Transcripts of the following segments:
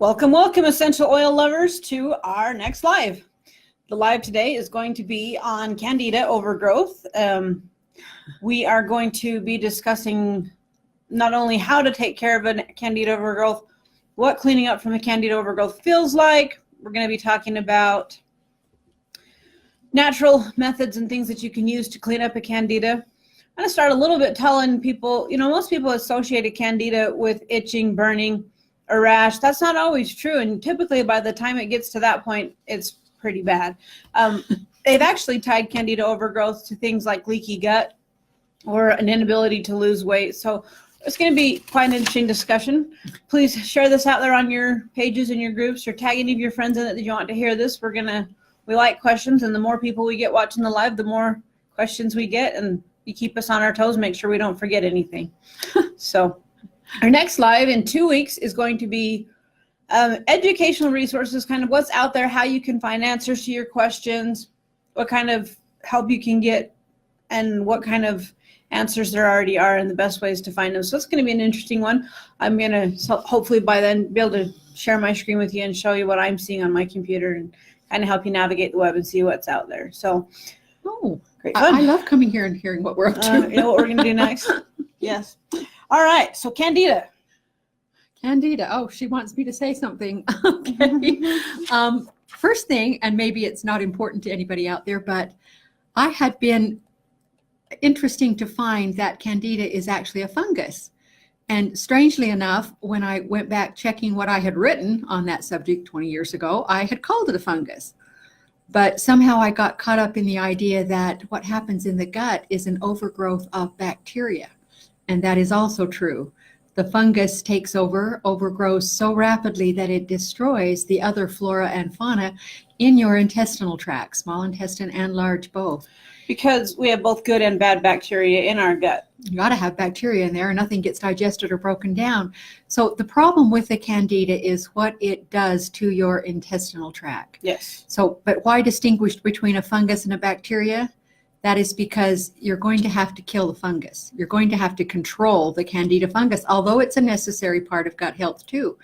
Welcome, welcome, essential oil lovers, to our next live. The live today is going to be on Candida overgrowth. We are going to be discussing not only how to take care of a Candida overgrowth, what cleaning up from a Candida overgrowth feels like. We're going to be talking about natural methods and things that you can use to clean up a Candida. I'm going to start a little bit telling people, most people associate a Candida with itching, burning, or rash. That's not always true, and typically by the time it gets to that point, it's pretty bad. They've actually tied Candida overgrowth to things like leaky gut or an inability to lose weight. So it's going to be quite an interesting discussion. Please share this out there on your pages and your groups, or tag any of your friends in it that you want to hear this. We like questions, and the more people we get watching the live, the more questions we get, and you keep us on our toes, make sure we don't forget anything. So our next live in 2 weeks is going to be educational resources, kind of what's out there, how you can find answers to your questions, what kind of help you can get, and what kind of answers there already are, and the best ways to find them. So it's going to be an interesting one. I'm going to hopefully by then be able to share my screen with you and show you what I'm seeing on my computer and kind of help you navigate the web and see what's out there. So, great fun. I love coming here and hearing what we're up to. You know what we're going to do next? Yes. All right. So Candida. Oh, she wants me to say something. Okay. First thing, and maybe it's not important to anybody out there, but I had been interesting to find that Candida is actually a fungus. And strangely enough, when I went back checking what I had written on that subject 20 years ago, I had called it a fungus. But somehow I got caught up in the idea that what happens in the gut is an overgrowth of bacteria. And that is also true. The fungus takes over, overgrows so rapidly that it destroys the other flora and fauna in your intestinal tract, small intestine and large both. Because we have both good and bad bacteria in our gut. You got to have bacteria in there, and nothing gets digested or broken down. So the problem with the Candida is what it does to your intestinal tract. Yes. So, but why distinguish between a fungus and a bacteria? That is because you're going to have to kill the fungus. You're going to have to control the Candida fungus, although it's a necessary part of gut health too.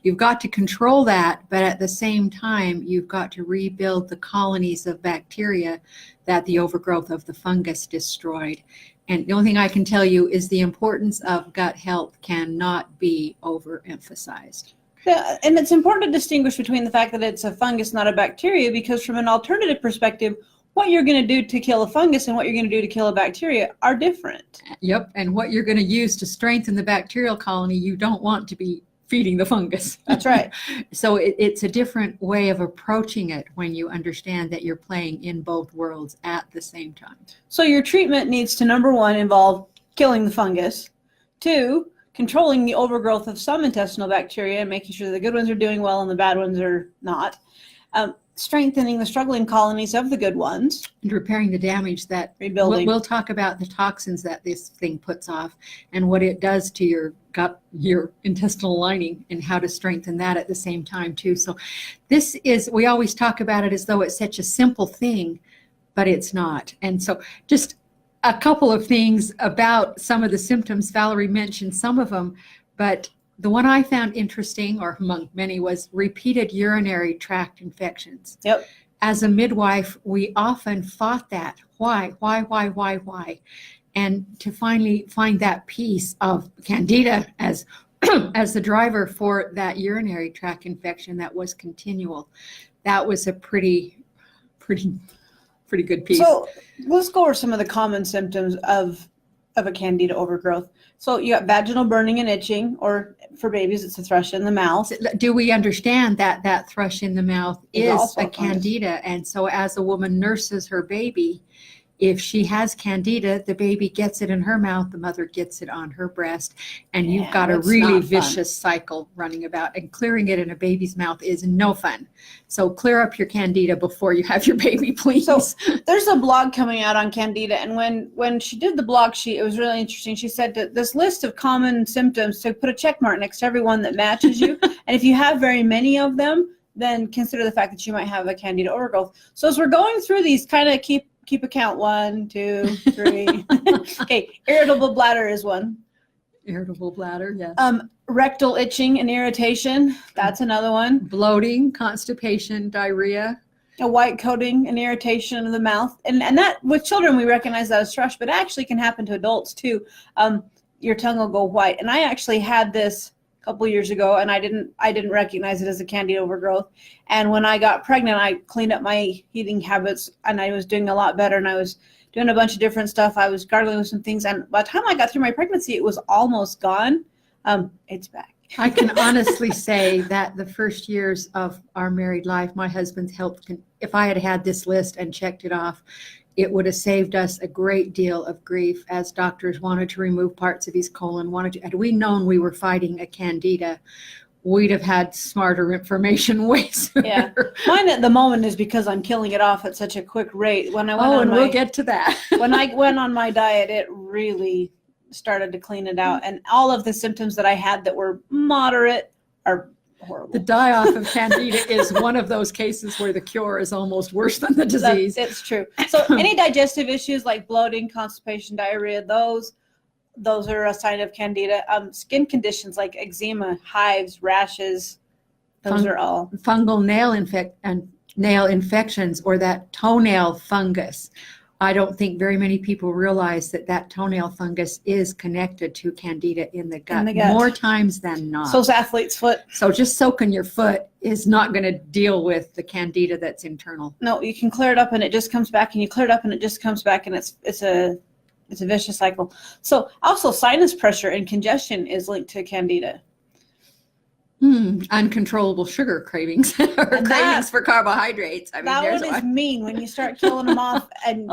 You've got to control that, but at the same time, you've got to rebuild the colonies of bacteria that the overgrowth of the fungus destroyed. And the only thing I can tell you is the importance of gut health cannot be overemphasized. Yeah, and it's important to distinguish between the fact that it's a fungus, not a bacteria, because from an alternative perspective, what you're going to do to kill a fungus and what you're going to do to kill a bacteria are different. Yep, and what you're going to use to strengthen the bacterial colony, you don't want to be feeding the fungus. That's right. So it's a different way of approaching it when you understand that you're playing in both worlds at the same time. So your treatment needs to, number one, involve killing the fungus. 2, controlling the overgrowth of some intestinal bacteria and making sure the good ones are doing well and the bad ones are not. Strengthening the struggling colonies of the good ones. And repairing the damage that rebuilding. We'll talk about the toxins that this thing puts off and what it does to your gut, your intestinal lining, and how to strengthen that at the same time too. So this is, we always talk about it as though it's such a simple thing, but it's not. And so just a couple of things about some of the symptoms. Valerie mentioned some of them, but the one I found interesting, or among many, was repeated urinary tract infections. Yep. As a midwife, we often fought that. Why? And to finally find that piece of Candida as as the driver for that urinary tract infection that was continual, that was a pretty good piece. So let's go over some of the common symptoms of a Candida overgrowth. So you got vaginal burning and itching, or for babies, it's a thrush in the mouth. Do we understand that that thrush in the mouth is a a Candida? And so as a woman nurses her baby, if she has Candida, the baby gets it in her mouth, the mother gets it on her breast, and you've got a really vicious cycle running about, and clearing it in a baby's mouth is no fun. So clear up your Candida before you have your baby, please. So there's a blog coming out on Candida, and when she did the blog sheet, it was really interesting. She said that this list of common symptoms, to put a check mark next to every one that matches you, and if you have very many of them, then consider the fact that you might have a Candida overgrowth. So as we're going through these, kind of keep a count. 1, 2, 3. Okay, irritable bladder is one. Irritable bladder, yes. Rectal itching and irritation, that's another one. Bloating, constipation, diarrhea. A white coating and irritation of the mouth. And that, with children, we recognize that as thrush, but it actually can happen to adults too. Your tongue will go white. And I actually had this a couple years ago, and I didn't recognize it as a Candida overgrowth. And when I got pregnant, I cleaned up my eating habits, and I was doing a lot better, and I was doing a bunch of different stuff. I was gargling with some things, and by the time I got through my pregnancy, it was almost gone. It's back. I can honestly say that the first years of our married life, my husband's health, if I had had this list and checked it off, it would have saved us a great deal of grief, as doctors wanted to remove parts of his colon. Had we known we were fighting a Candida, we'd have had smarter information way sooner. Yeah. Mine at the moment is because I'm killing it off at such a quick rate. When I went we'll get to that. When I went on my diet, it really started to clean it out. And all of the symptoms that I had that were moderate are horrible. The die-off of Candida is one of those cases where the cure is almost worse than the disease. It's true. So any digestive issues like bloating, constipation, diarrhea, those are a sign of Candida. Skin conditions like eczema, hives, rashes, those are all. Fungal nail infections, or that toenail fungus. I don't think very many people realize that toenail fungus is connected to Candida in the gut, more times than not. So is athlete's foot. So just soaking your foot is not going to deal with the Candida that's internal. No, you can clear it up and it just comes back, and you clear it up and it just comes back, and it's a vicious cycle. So also sinus pressure and congestion is linked to Candida. Uncontrollable sugar cravings or cravings for carbohydrates. I mean, that one is mean when you start killing them off. And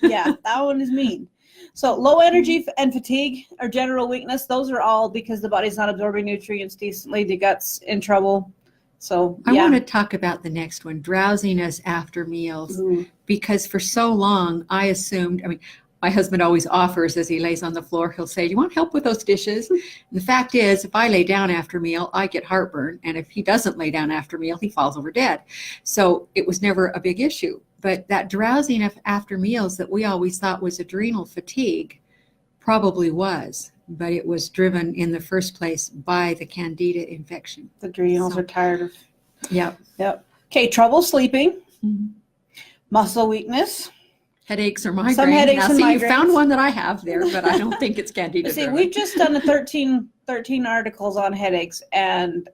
yeah, that one is mean. So low energy and fatigue or general weakness, those are all because the body's not absorbing nutrients decently. The gut's in trouble. So I want to talk about the next one, drowsiness after meals, because for so long I assumed, my husband always offers as he lays on the floor, he'll say, "Do you want help with those dishes?" And the fact is, if I lay down after meal, I get heartburn. And if he doesn't lay down after meal, he falls over dead. So it was never a big issue. But that drowsiness after meals that we always thought was adrenal fatigue probably was. But it was driven in the first place by the Candida infection. The adrenals are tired of. Yep. Okay, trouble sleeping, muscle weakness. Headaches or migraines. Some headaches and migraines. You found one that I have there, but I don't think it's Candida. See, we've just done 13 articles on headaches, and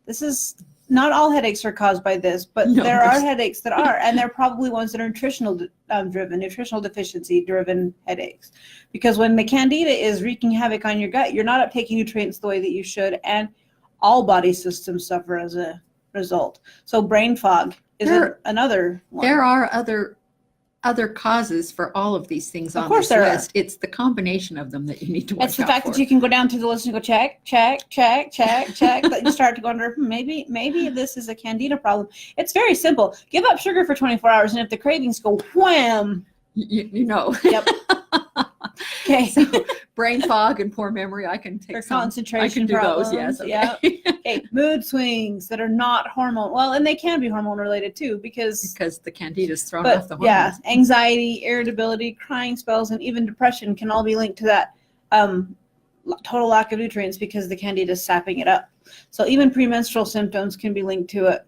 this is not all headaches are caused by this, but there are headaches that are, and they're probably ones that are nutritional deficiency driven headaches. Because when the Candida is wreaking havoc on your gut, you're not uptaking nutrients the way that you should, and all body systems suffer as a result. So brain fog is another one. There are other causes for all of these things on this list. It's the combination of them that you need to watch out for. It's the fact that you can go down to the list and go check, that you start to wonder, maybe this is a Candida problem. It's very simple. Give up sugar for 24 hours, and if the cravings go wham, you know. Yep. Okay. So, brain fog and poor memory, I can take some. Concentration I can do problems, those, yes. Okay. Yeah. Okay. Mood swings that are not hormone. Well, and they can be hormone related too, because the Candida is thrown off the hormones. Yeah, anxiety, irritability, crying spells, and even depression can all be linked to that total lack of nutrients because the Candida is sapping it up. So even premenstrual symptoms can be linked to it.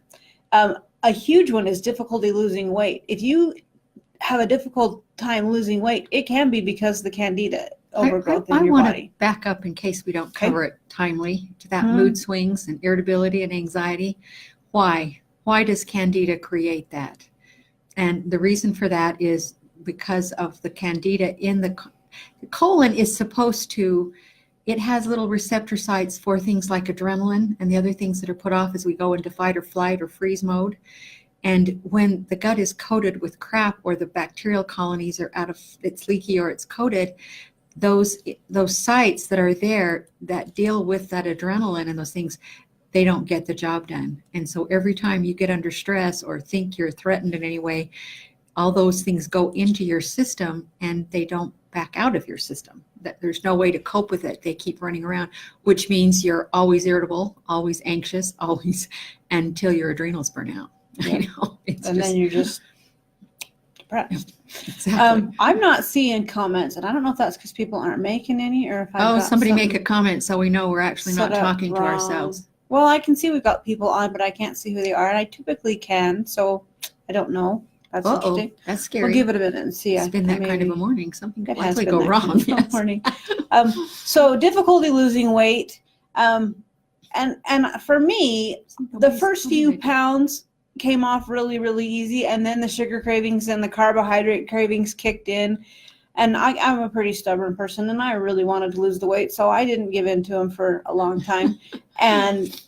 A huge one is difficulty losing weight. If you have a difficult time losing weight, it can be because the Candida overgrowth in your body. I want to back up in case we don't cover it timely to that mood swings and irritability and anxiety. Why? Why does Candida create that? And the reason for that is because of the Candida in the colon is supposed to, it has little receptor sites for things like adrenaline and the other things that are put off as we go into fight or flight or freeze mode. And when the gut is coated with crap, or the bacterial colonies are it's leaky or it's coated, those sites that are there that deal with that adrenaline and those things, they don't get the job done. And so every time you get under stress or think you're threatened in any way, all those things go into your system and they don't back out of your system. That there's no way to cope with it. They keep running around, which means you're always irritable, always anxious, always, until your adrenals burn out. Yeah. I know. Then you're just depressed. Exactly. I'm not seeing comments, and I don't know if that's because people aren't making any, or if I've got Somebody make a something comment so we know we're actually not set up talking to wrong. ourselves. Well, I can see we've got people on, but I can't see who they are, and I typically can, so I don't know. That's interesting. That's scary. We'll give it a minute and see. It's been that kind of a morning. Something could It has likely been go that wrong. kind of a Yes. morning. So difficulty losing weight, and for me, the first few pounds came off really, really easy, and then the sugar cravings and the carbohydrate cravings kicked in. And I'm a pretty stubborn person, and I really wanted to lose the weight, so I didn't give in to them for a long time. And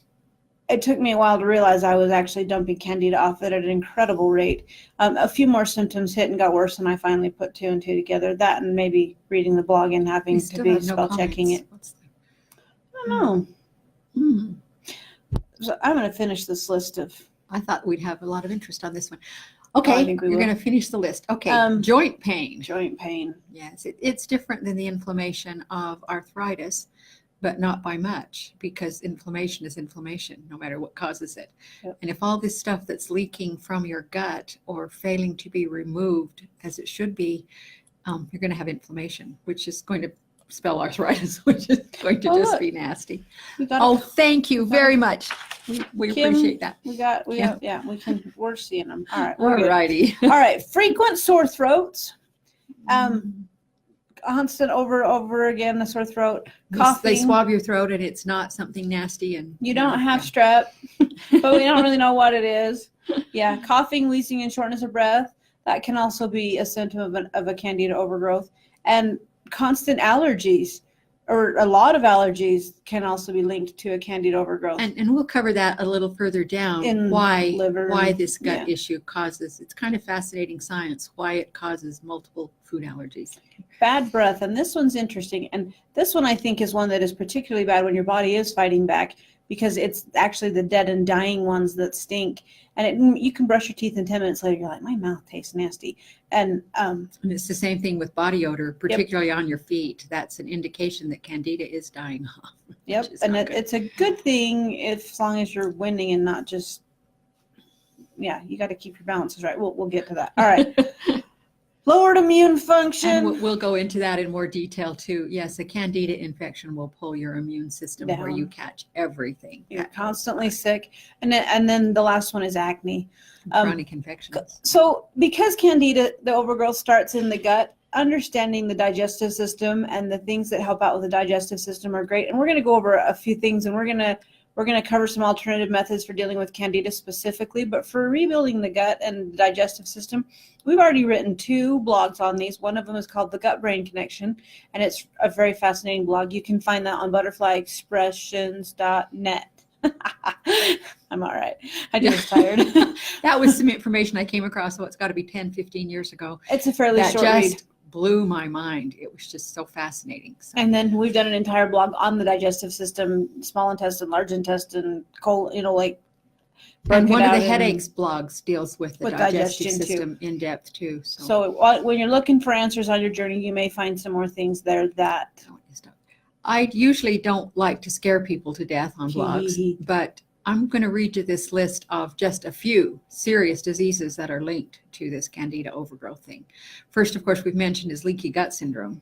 it took me a while to realize I was actually dumping Candida off at an incredible rate. A few more symptoms hit and got worse, and I finally put 2 and 2 together. That and maybe reading the blog and having to be spell checking it. I don't know. So I'm going to finish this list of. I thought we'd have a lot of interest on this one. Okay, I think we you're will. going to finish the list. Okay, joint pain. Joint pain. Yes, it's different than the inflammation of arthritis, but not by much, because inflammation is inflammation, no matter what causes it. Yep. And if all this stuff that's leaking from your gut or failing to be removed as it should be, you're going to have inflammation, which is going to spell arthritis, which is going to just be nasty. Thank you very much. We Kim, appreciate that. We're seeing them. All right. All righty. All right. Frequent sore throats. Constant over again, the sore throat. Coughing. They swab your throat and it's not something nasty. And you don't have strep, but we don't really know what it is. Yeah. Coughing, wheezing, and shortness of breath. That can also be a symptom of a Candida overgrowth. And constant allergies, or a lot of allergies, can also be linked to a Candida overgrowth. And we'll cover that a little further down. In why liver, this gut issue causes. It's kind of fascinating science why it causes multiple food allergies. Bad breath, and this one's interesting. And this one I think is one that is particularly bad when your body is fighting back, because it's actually the dead and dying ones that stink. And you can brush your teeth, and 10 minutes later you're like, my mouth tastes nasty. And it's the same thing with body odor, particularly on your feet. That's an indication that Candida is dying off. Yep, and it's a good thing as long as you're winning and not just, you got to keep your balances right. We'll get to that. All right. Lowered immune function. And we'll go into that in more detail too. Yes, a Candida infection will pull your immune system down, where you catch everything. You're constantly sick. And then the last one is acne. Chronic infections. So because Candida, the overgrowth, starts in the gut, understanding the digestive system and the things that help out with the digestive system are great. And we're going to go over a few things, and we're going to cover some alternative methods for dealing with Candida specifically. But for rebuilding the gut and the digestive system, we've already written 2 blogs on these. One of them is called The Gut-Brain Connection, and it's a very fascinating blog. You can find that on butterflyexpressions.net. I'm all right. I just tired. That was some information I came across, so it's got to be 10, 15 years ago. It's a fairly short read. Blew my mind. It was just so fascinating. And then we've done an entire blog on the digestive system, small intestine, large intestine, colon, and one of the headaches blogs deals with the digestive system in depth too. So when you're looking for answers on your journey, you may find some more things there that. I usually don't like to scare people to death on blogs, but I'm going to read you this list of just a few serious diseases that are linked to this Candida overgrowth thing. First, of course, we've mentioned is leaky gut syndrome.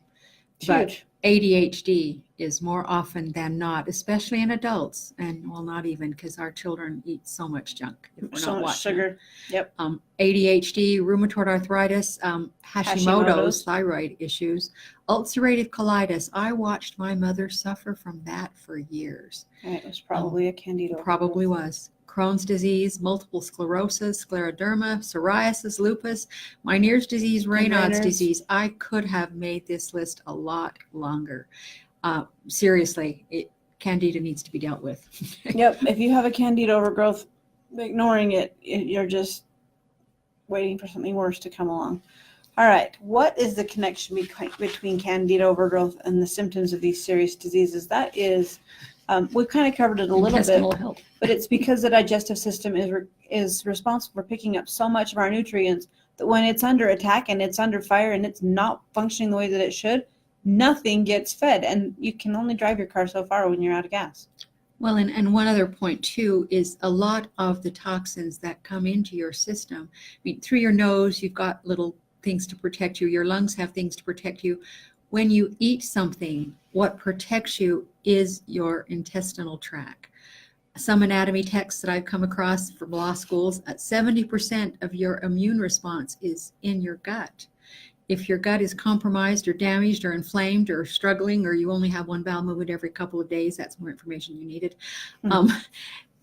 But ADHD is more often than not, especially in adults, and well, not even, because our children eat so much junk if we're not watching. Sugar. Yep. ADHD, rheumatoid arthritis, Hashimoto's, thyroid issues, ulcerative colitis. I watched my mother suffer from that for years. And it was probably a Candida. Probably was. Crohn's disease, multiple sclerosis, scleroderma, psoriasis, lupus, Meniere's disease, Raynaud's disease. I could have made this list a lot longer. Seriously, Candida needs to be dealt with. Yep. If you have a Candida overgrowth, ignoring it, you're just waiting for something worse to come along. All right. What is the connection between Candida overgrowth and the symptoms of these serious diseases? That is, we've kind of covered it a little bit, but it's because the digestive system is responsible for picking up so much of our nutrients that when it's under attack and it's under fire and it's not functioning the way that it should, nothing gets fed. And you can only drive your car so far when you're out of gas. Well, and one other point too is a lot of the toxins that come into your system. I mean, through your nose, you've got little things to protect you. Your lungs have things to protect you. When you eat something, what protects you is your intestinal tract. Some anatomy texts that I've come across from law schools, 70% of your immune response is in your gut. If your gut is compromised or damaged or inflamed or struggling, or you only have one bowel movement every couple of days, that's more information you needed,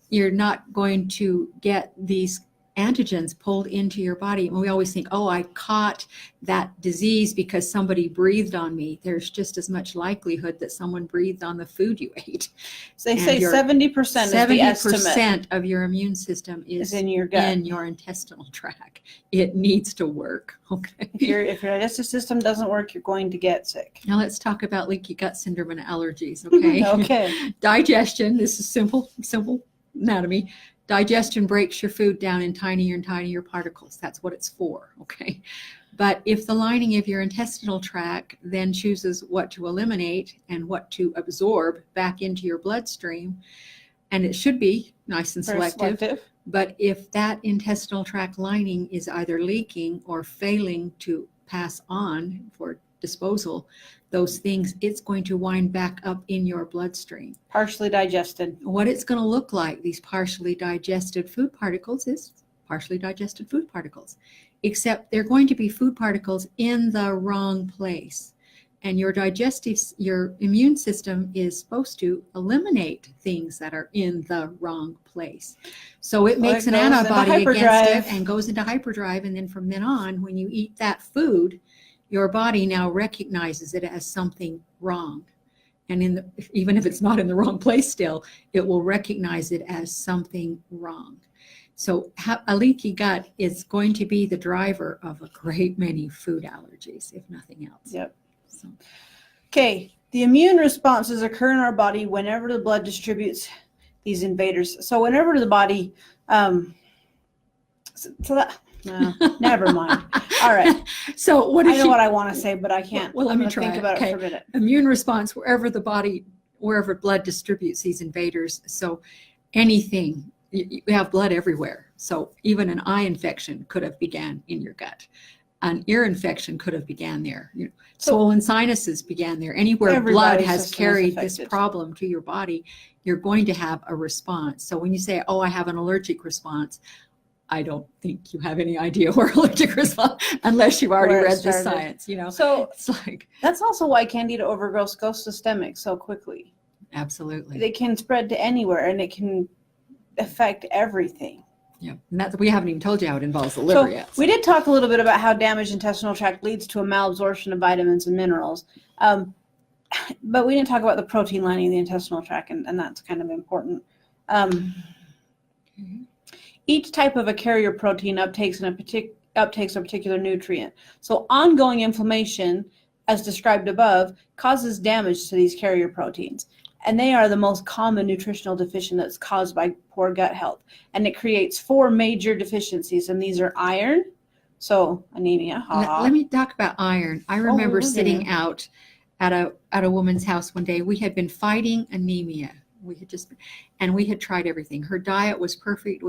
you're not going to get these antigens pulled into your body. And we always think, oh, I caught that disease because somebody breathed on me. There's just as much likelihood that someone breathed on the food you ate. So they say 70% is the estimate. 70% of your immune system is in your gut, in your intestinal tract. It needs to work. Okay. If your digestive system doesn't work, you're going to get sick. Now let's talk about leaky gut syndrome and allergies. Okay. Okay. Digestion. This is simple anatomy. Digestion breaks your food down in tinier and tinier particles. That's what it's for, okay? But if the lining of your intestinal tract then chooses what to eliminate and what to absorb back into your bloodstream, and it should be nice and selective, but if that intestinal tract lining is either leaking or failing to pass on for disposal, those things, it's going to wind back up in your bloodstream. Partially digested. What it's going to look like, these partially digested food particles, is partially digested food particles, except they're going to be food particles in the wrong place. And your immune system is supposed to eliminate things that are in the wrong place. So it makes an antibody against it and goes into hyperdrive. And then from then on, when you eat that food, your body now recognizes it as something wrong. And even if it's not in the wrong place still, it will recognize it as something wrong. So a leaky gut is going to be the driver of a great many food allergies, if nothing else. Yep. So. Okay, the immune responses occur in our body whenever the blood distributes these invaders. So whenever the body, never mind. All right. So what I know what I want to say, but I can't. Well, let me try. Think about it for a minute. Immune response wherever blood distributes these invaders. So anything, you have blood everywhere. So even an eye infection could have began in your gut. An ear infection could have began there. Swollen sinuses began there. Anywhere blood has carried this problem to your body, you're going to have a response. So when you say, oh, I have an allergic response, I don't think you have any idea where allergic response, unless you've already read the science, So it's like, that's also why Candida overgrowth goes systemic so quickly. Absolutely. They can spread to anywhere and it can affect everything. Yeah, and we haven't even told you how it involves the liver yet. We did talk a little bit about how damaged intestinal tract leads to a malabsorption of vitamins and minerals. But we didn't talk about the protein lining of the intestinal tract, and that's kind of important. Each type of a carrier protein uptakes a particular nutrient. So ongoing inflammation, as described above, causes damage to these carrier proteins. And they are the most common nutritional deficiency that's caused by poor gut health. And it creates 4 major deficiencies, and these are iron, so anemia. Let me talk about iron. I remember sitting out at a woman's house one day. We had been fighting anemia. We had tried everything. Her diet was perfect.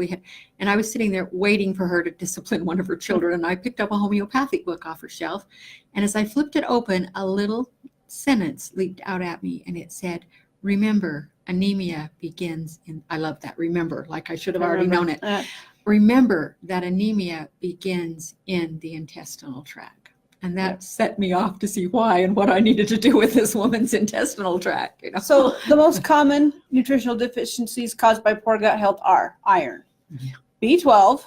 And I was sitting there waiting for her to discipline one of her children. And I picked up a homeopathic book off her shelf. And as I flipped it open, a little sentence leaped out at me, and it said, remember, anemia begins in, I love that, remember, like I should have already known it. Remember that anemia begins in the intestinal tract. And that set me off to see why and what I needed to do with this woman's intestinal tract. So the most common nutritional deficiencies caused by poor gut health are iron, B12,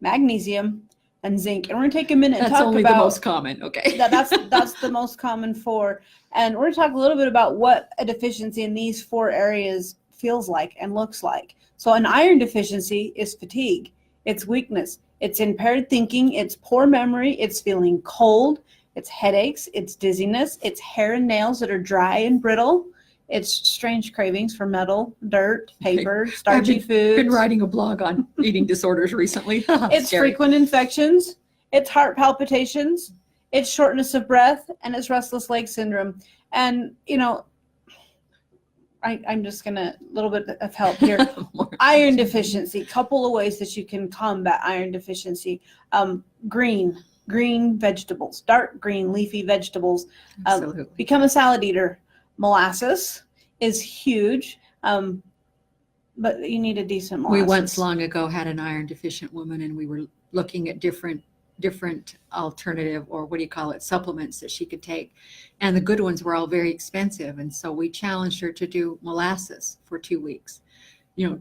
magnesium, and zinc. And we're going to take a minute and talk about... That's only the most common, okay. That's the most common 4. And we're going to talk a little bit about what a deficiency in these 4 areas feels like and looks like. So an iron deficiency is fatigue, it's weakness, it's impaired thinking, it's poor memory, it's feeling cold, it's headaches, it's dizziness, it's hair and nails that are dry and brittle, it's strange cravings for metal, dirt, paper, starchy foods. I've been writing a blog on eating disorders recently. It's scary. Frequent infections, it's heart palpitations, it's shortness of breath, and it's restless leg syndrome. And, I'm just going to, a little bit of help here. Iron deficiency, couple of ways that you can combat iron deficiency. Green green vegetables, dark green leafy vegetables. Absolutely. Become a salad eater. Molasses is huge, but you need a decent molasses. We once long ago had an iron deficient woman, and we were looking at different alternative, or what do you call it, supplements that she could take, and the good ones were all very expensive, and so we challenged her to do molasses for 2 weeks,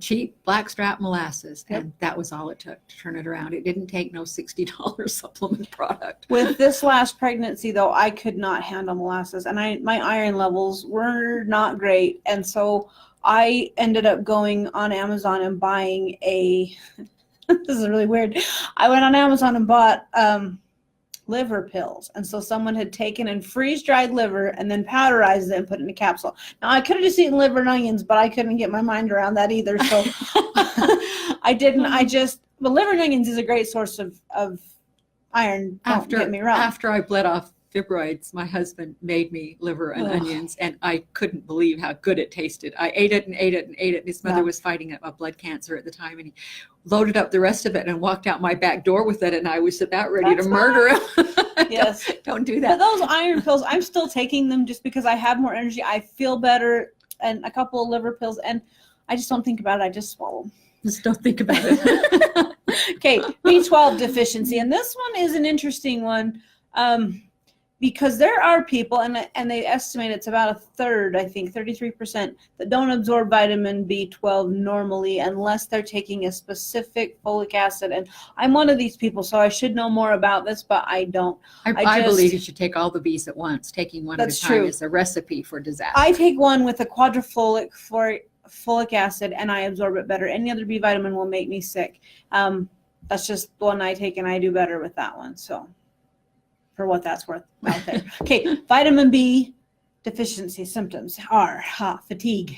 cheap blackstrap molasses. Yep. And that was all it took to turn it around. It didn't take no $60 supplement product. With this last pregnancy though, I could not handle molasses, and my iron levels were not great, and so I ended up going on Amazon and buying a this is really weird. I went on Amazon and bought liver pills. And so someone had taken and freeze-dried liver and then powderized it and put it in a capsule. Now, I could have just eaten liver and onions, but I couldn't get my mind around that either. So I didn't. But liver and onions is a great source of iron. Don't get me wrong. After I bled off fibroids, my husband made me liver and onions, and I couldn't believe how good it tasted. I ate it and ate it and ate it. His mother was fighting a blood cancer at the time, and he loaded up the rest of it and walked out my back door with it, and I was about ready to murder him. Yes. Don't do that. But those iron pills, I'm still taking them just because I have more energy. I feel better, and a couple of liver pills, and I just don't think about it. I just swallow them. Just don't think about it. Okay, B12 deficiency. And this one is an interesting one. Because there are people, and they estimate it's about a third, I think, 33%, that don't absorb vitamin B12 normally unless they're taking a specific folic acid. And I'm one of these people, so I should know more about this, but I don't. I believe you should take all the Bs at once. Taking one at a time is a recipe for disaster. I take one with a quadrifolic folic acid, and I absorb it better. Any other B vitamin will make me sick. That's just the one I take, and I do better with that one. So, for what that's worth out there. Okay, vitamin B deficiency symptoms are fatigue,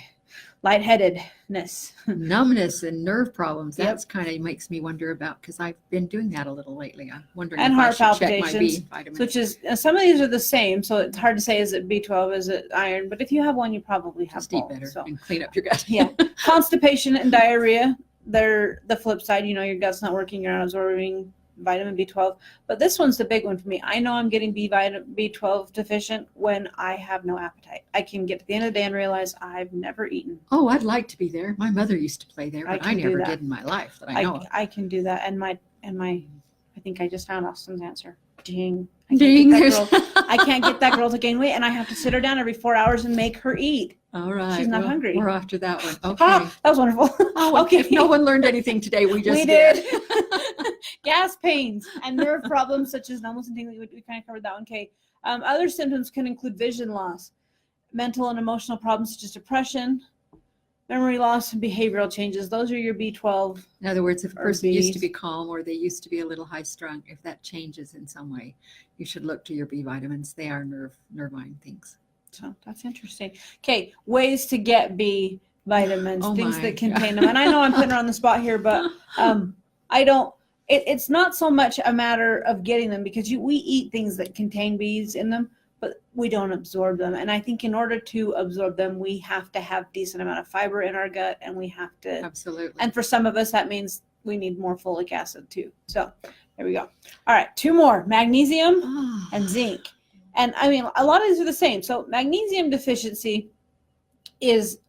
lightheadedness, numbness, and nerve problems. That's kind of makes me wonder about, because I've been doing that a little lately. I'm wondering and if heart I should check palpitations, my B vitamins. which is some of these are the same, so it's hard to say is it B12, is it iron, but if you have one, you probably have Just both. eat better So. and clean up your gut. Yeah, constipation and diarrhea. They're the flip side. Your gut's not working, you're not absorbing vitamin B12, but this one's the big one for me. I know I'm getting B12 deficient when I have no appetite. I can get to the end of the day and realize I've never eaten. Oh, I'd like to be there. My mother used to play there, but I never did in my life that I know of. I can do that, and my I think I just found Austin's answer. Ding. Ding. I can't get that girl to gain weight, and I have to sit her down every 4 hours and make her eat. All right. She's not hungry. We're after that one. Okay. That was wonderful. Oh, okay. If no one learned anything today, we just did. Gas pains and nerve problems such as numbness and tingling. We kind of covered that one. Okay. Other symptoms can include vision loss, mental and emotional problems such as depression, memory loss, and behavioral changes. Those are your B12. In other words, if a person used to be calm or they used to be a little high strung, if that changes in some way, you should look to your B vitamins. They are nervine things. So that's interesting. Okay, ways to get B vitamins, things that contain them. And I know I'm putting her on the spot here, but I don't. It's not so much a matter of getting them, because we eat things that contain Bs in them, but we don't absorb them. And I think in order to absorb them, we have to have decent amount of fiber in our gut, and we have to. Absolutely. And for some of us, that means we need more folic acid too. So there we go. All right, two more: magnesium and zinc. And I mean, a lot of these are the same. So magnesium deficiency is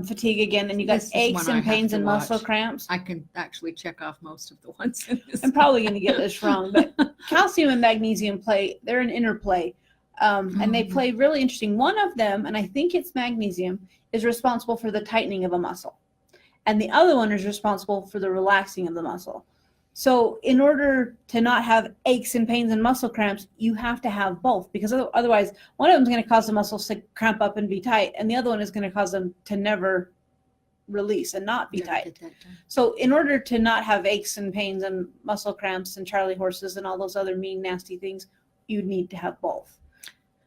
fatigue again, and you got aches and pains and muscle cramps. I can actually check off most of the ones in this. I'm probably going to get this wrong, but calcium and magnesium they're an interplay, and they play really interesting. One of them, and I think it's magnesium, is responsible for the tightening of a muscle, and the other one is responsible for the relaxing of the muscle. So in order to not have aches and pains and muscle cramps, you have to have both, because otherwise one of them is going to cause the muscles to cramp up and be tight, and the other one is going to cause them to never release and not be tight. So in order to not have aches and pains and muscle cramps and Charlie horses and all those other mean, nasty things, you need to have both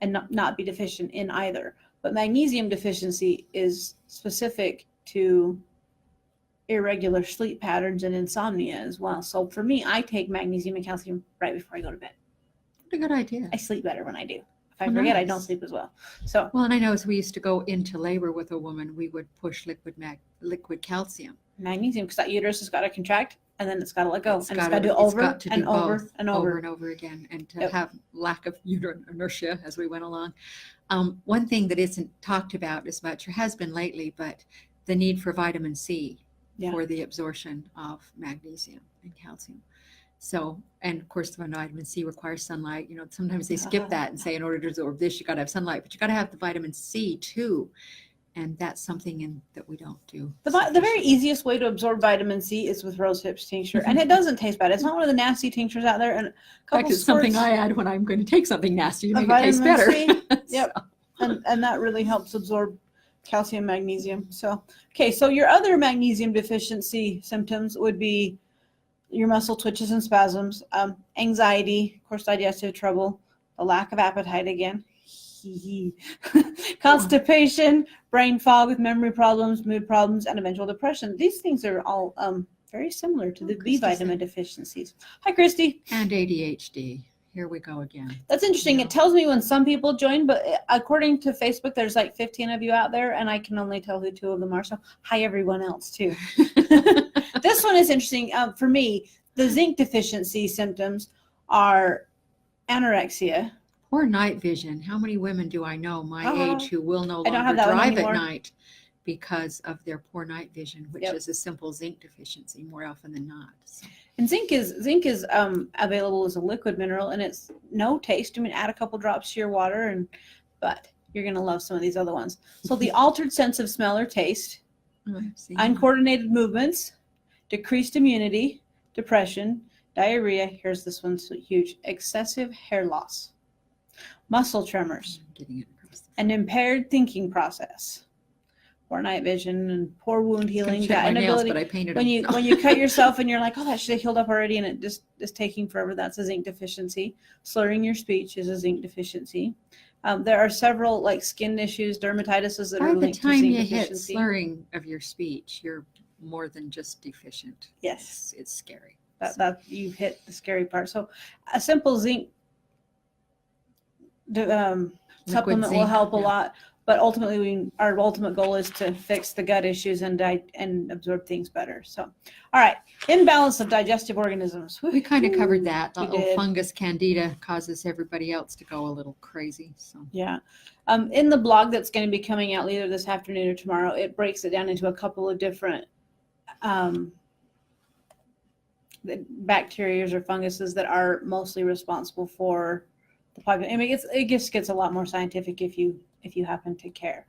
and not be deficient in either. But magnesium deficiency is specific to irregular sleep patterns and insomnia as well. So for me, I take magnesium and calcium right before I go to bed. What a good idea. I sleep better when I do. If I forget, I don't sleep as well. So and I know as we used to go into labor with a woman, we would push liquid calcium. Magnesium, because that uterus has got to contract. and then it's got to let go. It's And it's gotta- got to do it's over got to and do over both, and over over. and over again, and to Yep. have lack of inertia as we went along. One thing that isn't talked about as much, or has been lately, but the need for vitamin C Yeah. for the absorption of magnesium and calcium. So, and of course, the vitamin C requires sunlight. You know, sometimes they skip that and say in order to absorb this, you got to have sunlight, but you got to have the vitamin C too. And that's something that we don't do. The very sufficiently. easiest way to absorb vitamin C is with rose hips tincture, and it doesn't taste bad. It's not one of the nasty tinctures out there. And a In couple fact, it's something squirts I add when I'm going to take something nasty to of make it taste better. vitamin C. Yep. So, And that really helps absorb calcium, magnesium. So, okay, so your other magnesium deficiency symptoms would be your muscle twitches and spasms, anxiety, of course, digestive trouble, a lack of appetite again, constipation, brain fog with memory problems, mood problems, and eventual depression. These things are all very similar to the B Christy's vitamin in. deficiencies. Hi, Christy. and ADHD. Here we go again. That's interesting. Yeah. It tells me when some people join, but according to Facebook, there's like 15 of you out there, and I can only tell who 2 of them are. So hi, everyone else, too. This one is interesting. For me, the zinc deficiency symptoms are anorexia. Poor night vision. How many women do I know my age who will no I don't longer have that one drive at anymore. night because of their poor night vision, which Yep. is a simple zinc deficiency more often than not. So, And zinc is available as a liquid mineral, and it's no taste. I mean, add a couple drops to your water, but you're gonna love some of these other ones. So the altered sense of smell or taste, see, uncoordinated movements, decreased immunity, depression, diarrhea. Here's this one's huge: excessive hair loss, muscle tremors, I'm getting it across the an impaired thinking process, poor night vision, and poor wound healing. Couldn't check That my nails, inability but I painted when them. you cut yourself and you're like, oh, that should have healed up already, and it just is taking forever. That's a zinc deficiency. Slurring your speech is a zinc deficiency. There are several like skin issues, dermatitises that By are the linked to time zinc you hit deficiency. slurring of your speech, you're more than just deficient. Yes, It's scary. that you've hit the scary part. So a simple zinc supplement will zinc, help a yeah. lot. But ultimately, our ultimate goal is to fix the gut issues and absorb things better. So, all right, imbalance of digestive organisms. We kind of covered that. The We little did. fungus Candida causes everybody else to go a little crazy. So Yeah. In the blog that's going to be coming out later this afternoon or tomorrow, it breaks it down into a couple of different bacteria or funguses that are mostly responsible for the population. I mean, it just gets a lot more scientific if you happen to care.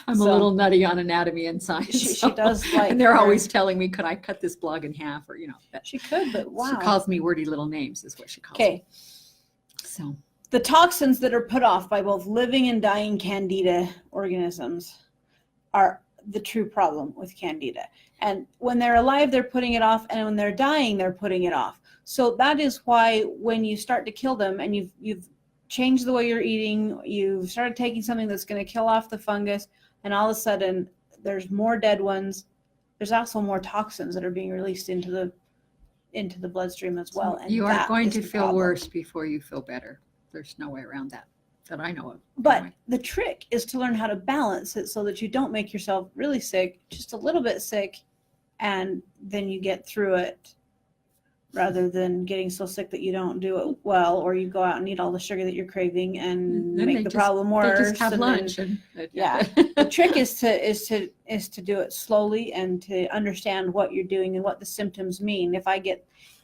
I'm So- a little nutty on anatomy and science. She does like and they're her- always telling me, could I cut this blog in half? Or, that She could, but wow. she calls me wordy little names is what she calls me. Okay. So The toxins that are put off by both living and dying Candida organisms are the true problem with Candida. And when they're alive, they're putting it off, and when they're dying, they're putting it off. So that is why when you start to kill them and you've changed the way you're eating, you've started taking something that's going to kill off the fungus, and all of a sudden there's more dead ones. There's also more toxins that are being released into the bloodstream as well. And you are that going is to the feel problem. worse before you feel better. There's no way around that I know of. But Anyway. the trick is to learn how to balance it so that you don't make yourself really sick, just a little bit sick, and then you get through it rather than getting so sick that you don't do it well, or you go out and eat all the sugar that you're craving and Then make they the just- problem They worse. just have and lunch. then- And yeah. The trick is to do it slowly and to understand what you're doing and what the symptoms mean.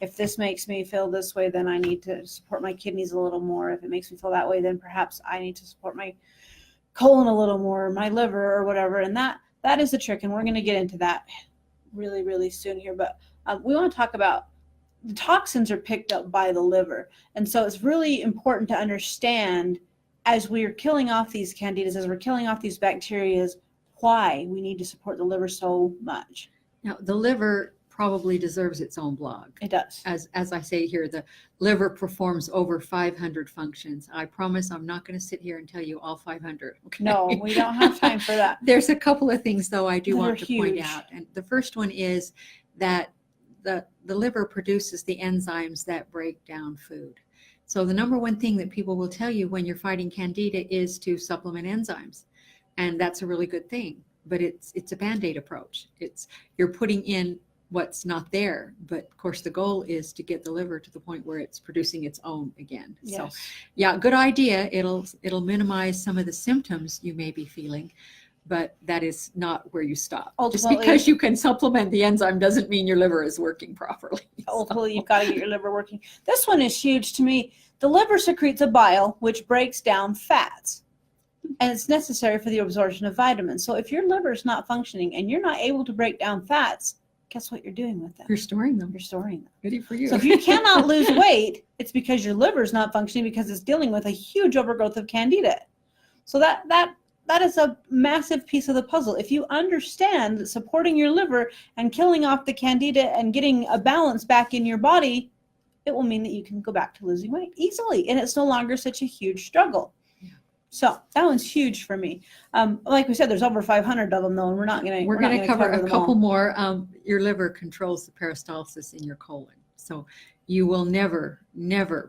If this makes me feel this way, then I need to support my kidneys a little more. If it makes me feel that way, then perhaps I need to support my colon a little more, my liver or whatever. And that is the trick. And we're going to get into that really, really soon here. But we want to talk about the toxins are picked up by the liver. And so it's really important to understand as we're killing off these candidas, as we're killing off these bacteria, why we need to support the liver so much. Now, the liver probably deserves its own blog. It does. As I say here, the liver performs over 500 functions. I promise I'm not going to sit here and tell you all 500. Okay? No, we don't have time for that. There's a couple of things, though, I do That want are to point huge. out. And the first one is that the liver produces the enzymes that break down food. So the number one thing that people will tell you when you're fighting Candida is to supplement enzymes. And that's a really good thing. But it's a Band-Aid approach. You're putting in what's not there. But of course, the goal is to get the liver to the point where it's producing its own again. Yes. So yeah, good idea. It'll minimize some of the symptoms you may be feeling, but that is not where you stop. Ultimately, just because you can supplement the enzyme doesn't mean your liver is working properly. Ultimately, you've got to get your liver working. This one is huge to me. The liver secretes a bile which breaks down fats, and it's necessary for the absorption of vitamins. So if your liver is not functioning and you're not able to break down fats, guess what you're doing with them? You're storing them. You're storing them. Goody for you. So if you cannot lose weight, it's because your liver is not functioning, because it's dealing with a huge overgrowth of Candida. So that is a massive piece of the puzzle. If you understand that supporting your liver and killing off the Candida and getting a balance back in your body, it will mean that you can go back to losing weight easily, and it's no longer such a huge struggle. So that one's huge for me. Like we said, there's over 500 of them, though, and we're going to cover a couple all. more. Your liver controls the peristalsis in your colon, so you will never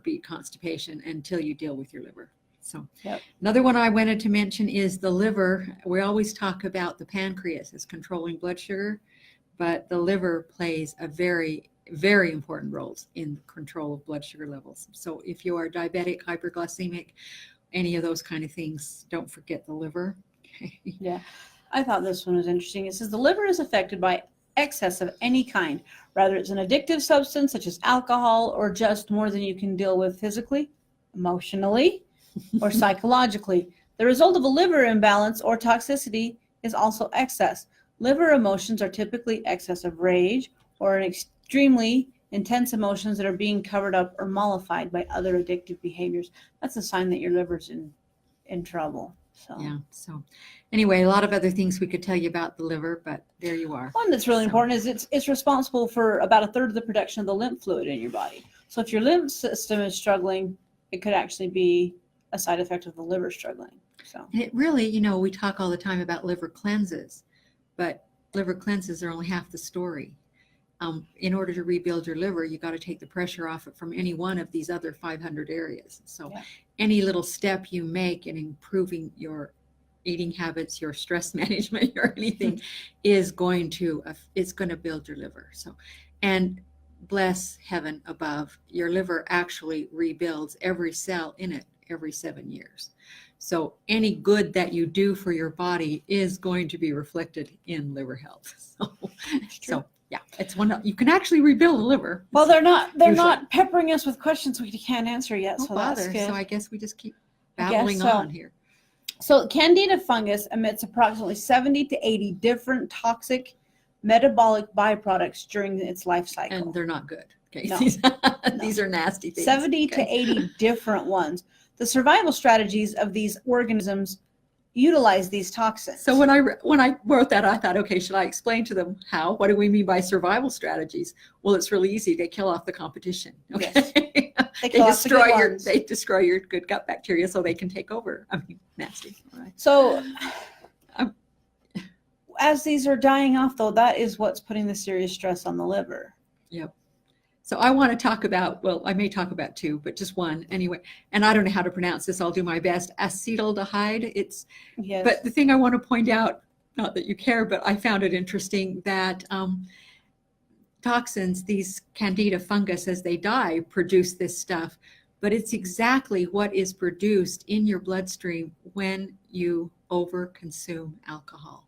beat constipation until you deal with your liver. So yep. Another one I wanted to mention is the liver. We always talk about the pancreas as controlling blood sugar, but the liver plays a very, very important role in the control of blood sugar levels. So if you are diabetic, hyperglycemic, any of those kind of things, don't forget the liver. Okay. Yeah, I thought this one was interesting. It says the liver is affected by excess of any kind, whether it's an addictive substance such as alcohol or just more than you can deal with physically, emotionally, or psychologically. The result of a liver imbalance or toxicity is also excess. Liver emotions are typically excess of rage or an extremely intense emotions that are being covered up or mollified by other addictive behaviors. That's a sign that your liver's in trouble. So yeah. So anyway, a lot of other things we could tell you about the liver, but there you are. One that's really important is it's responsible for about 1/3 of the production of the lymph fluid in your body. So if your lymph system is struggling, it could actually be a side effect of the liver struggling. So and it really, we talk all the time about liver cleanses, but liver cleanses are only half the story. In order to rebuild your liver, you got to take the pressure off it from any one of these other 500 areas. So yeah. Any little step you make in improving your eating habits, your stress management, or anything is going to build your liver. So, and bless heaven above, your liver actually rebuilds every cell in it every 7 years. So any good that you do for your body is going to be reflected in liver health. So yeah, it's one you can actually rebuild the liver. Well, they're not peppering us with questions we can't answer yet, so that's good. So I guess we just keep babbling on here. So Candida fungus emits approximately 70 to 80 different toxic metabolic byproducts during its life cycle. And they're not good. Okay. No. These are nasty things. 70 to 80 different ones. The survival strategies of these organisms utilize these toxins. So when I wrote that, I thought, okay, should I explain to them how? What do we mean by survival strategies? Well, it's really easy. They kill off the competition. Okay. Yes. They destroy your good gut bacteria so they can take over. I mean, nasty. Right. So as these are dying off, though, that is what's putting the serious stress on the liver. Yep. So I want to talk about, well, I may talk about two, but just one anyway. And I don't know how to pronounce this. I'll do my best. Acetaldehyde. Yes. But the thing I want to point out, not that you care, but I found it interesting that toxins, these Candida fungus, as they die, produce this stuff. But it's exactly what is produced in your bloodstream when you overconsume alcohol.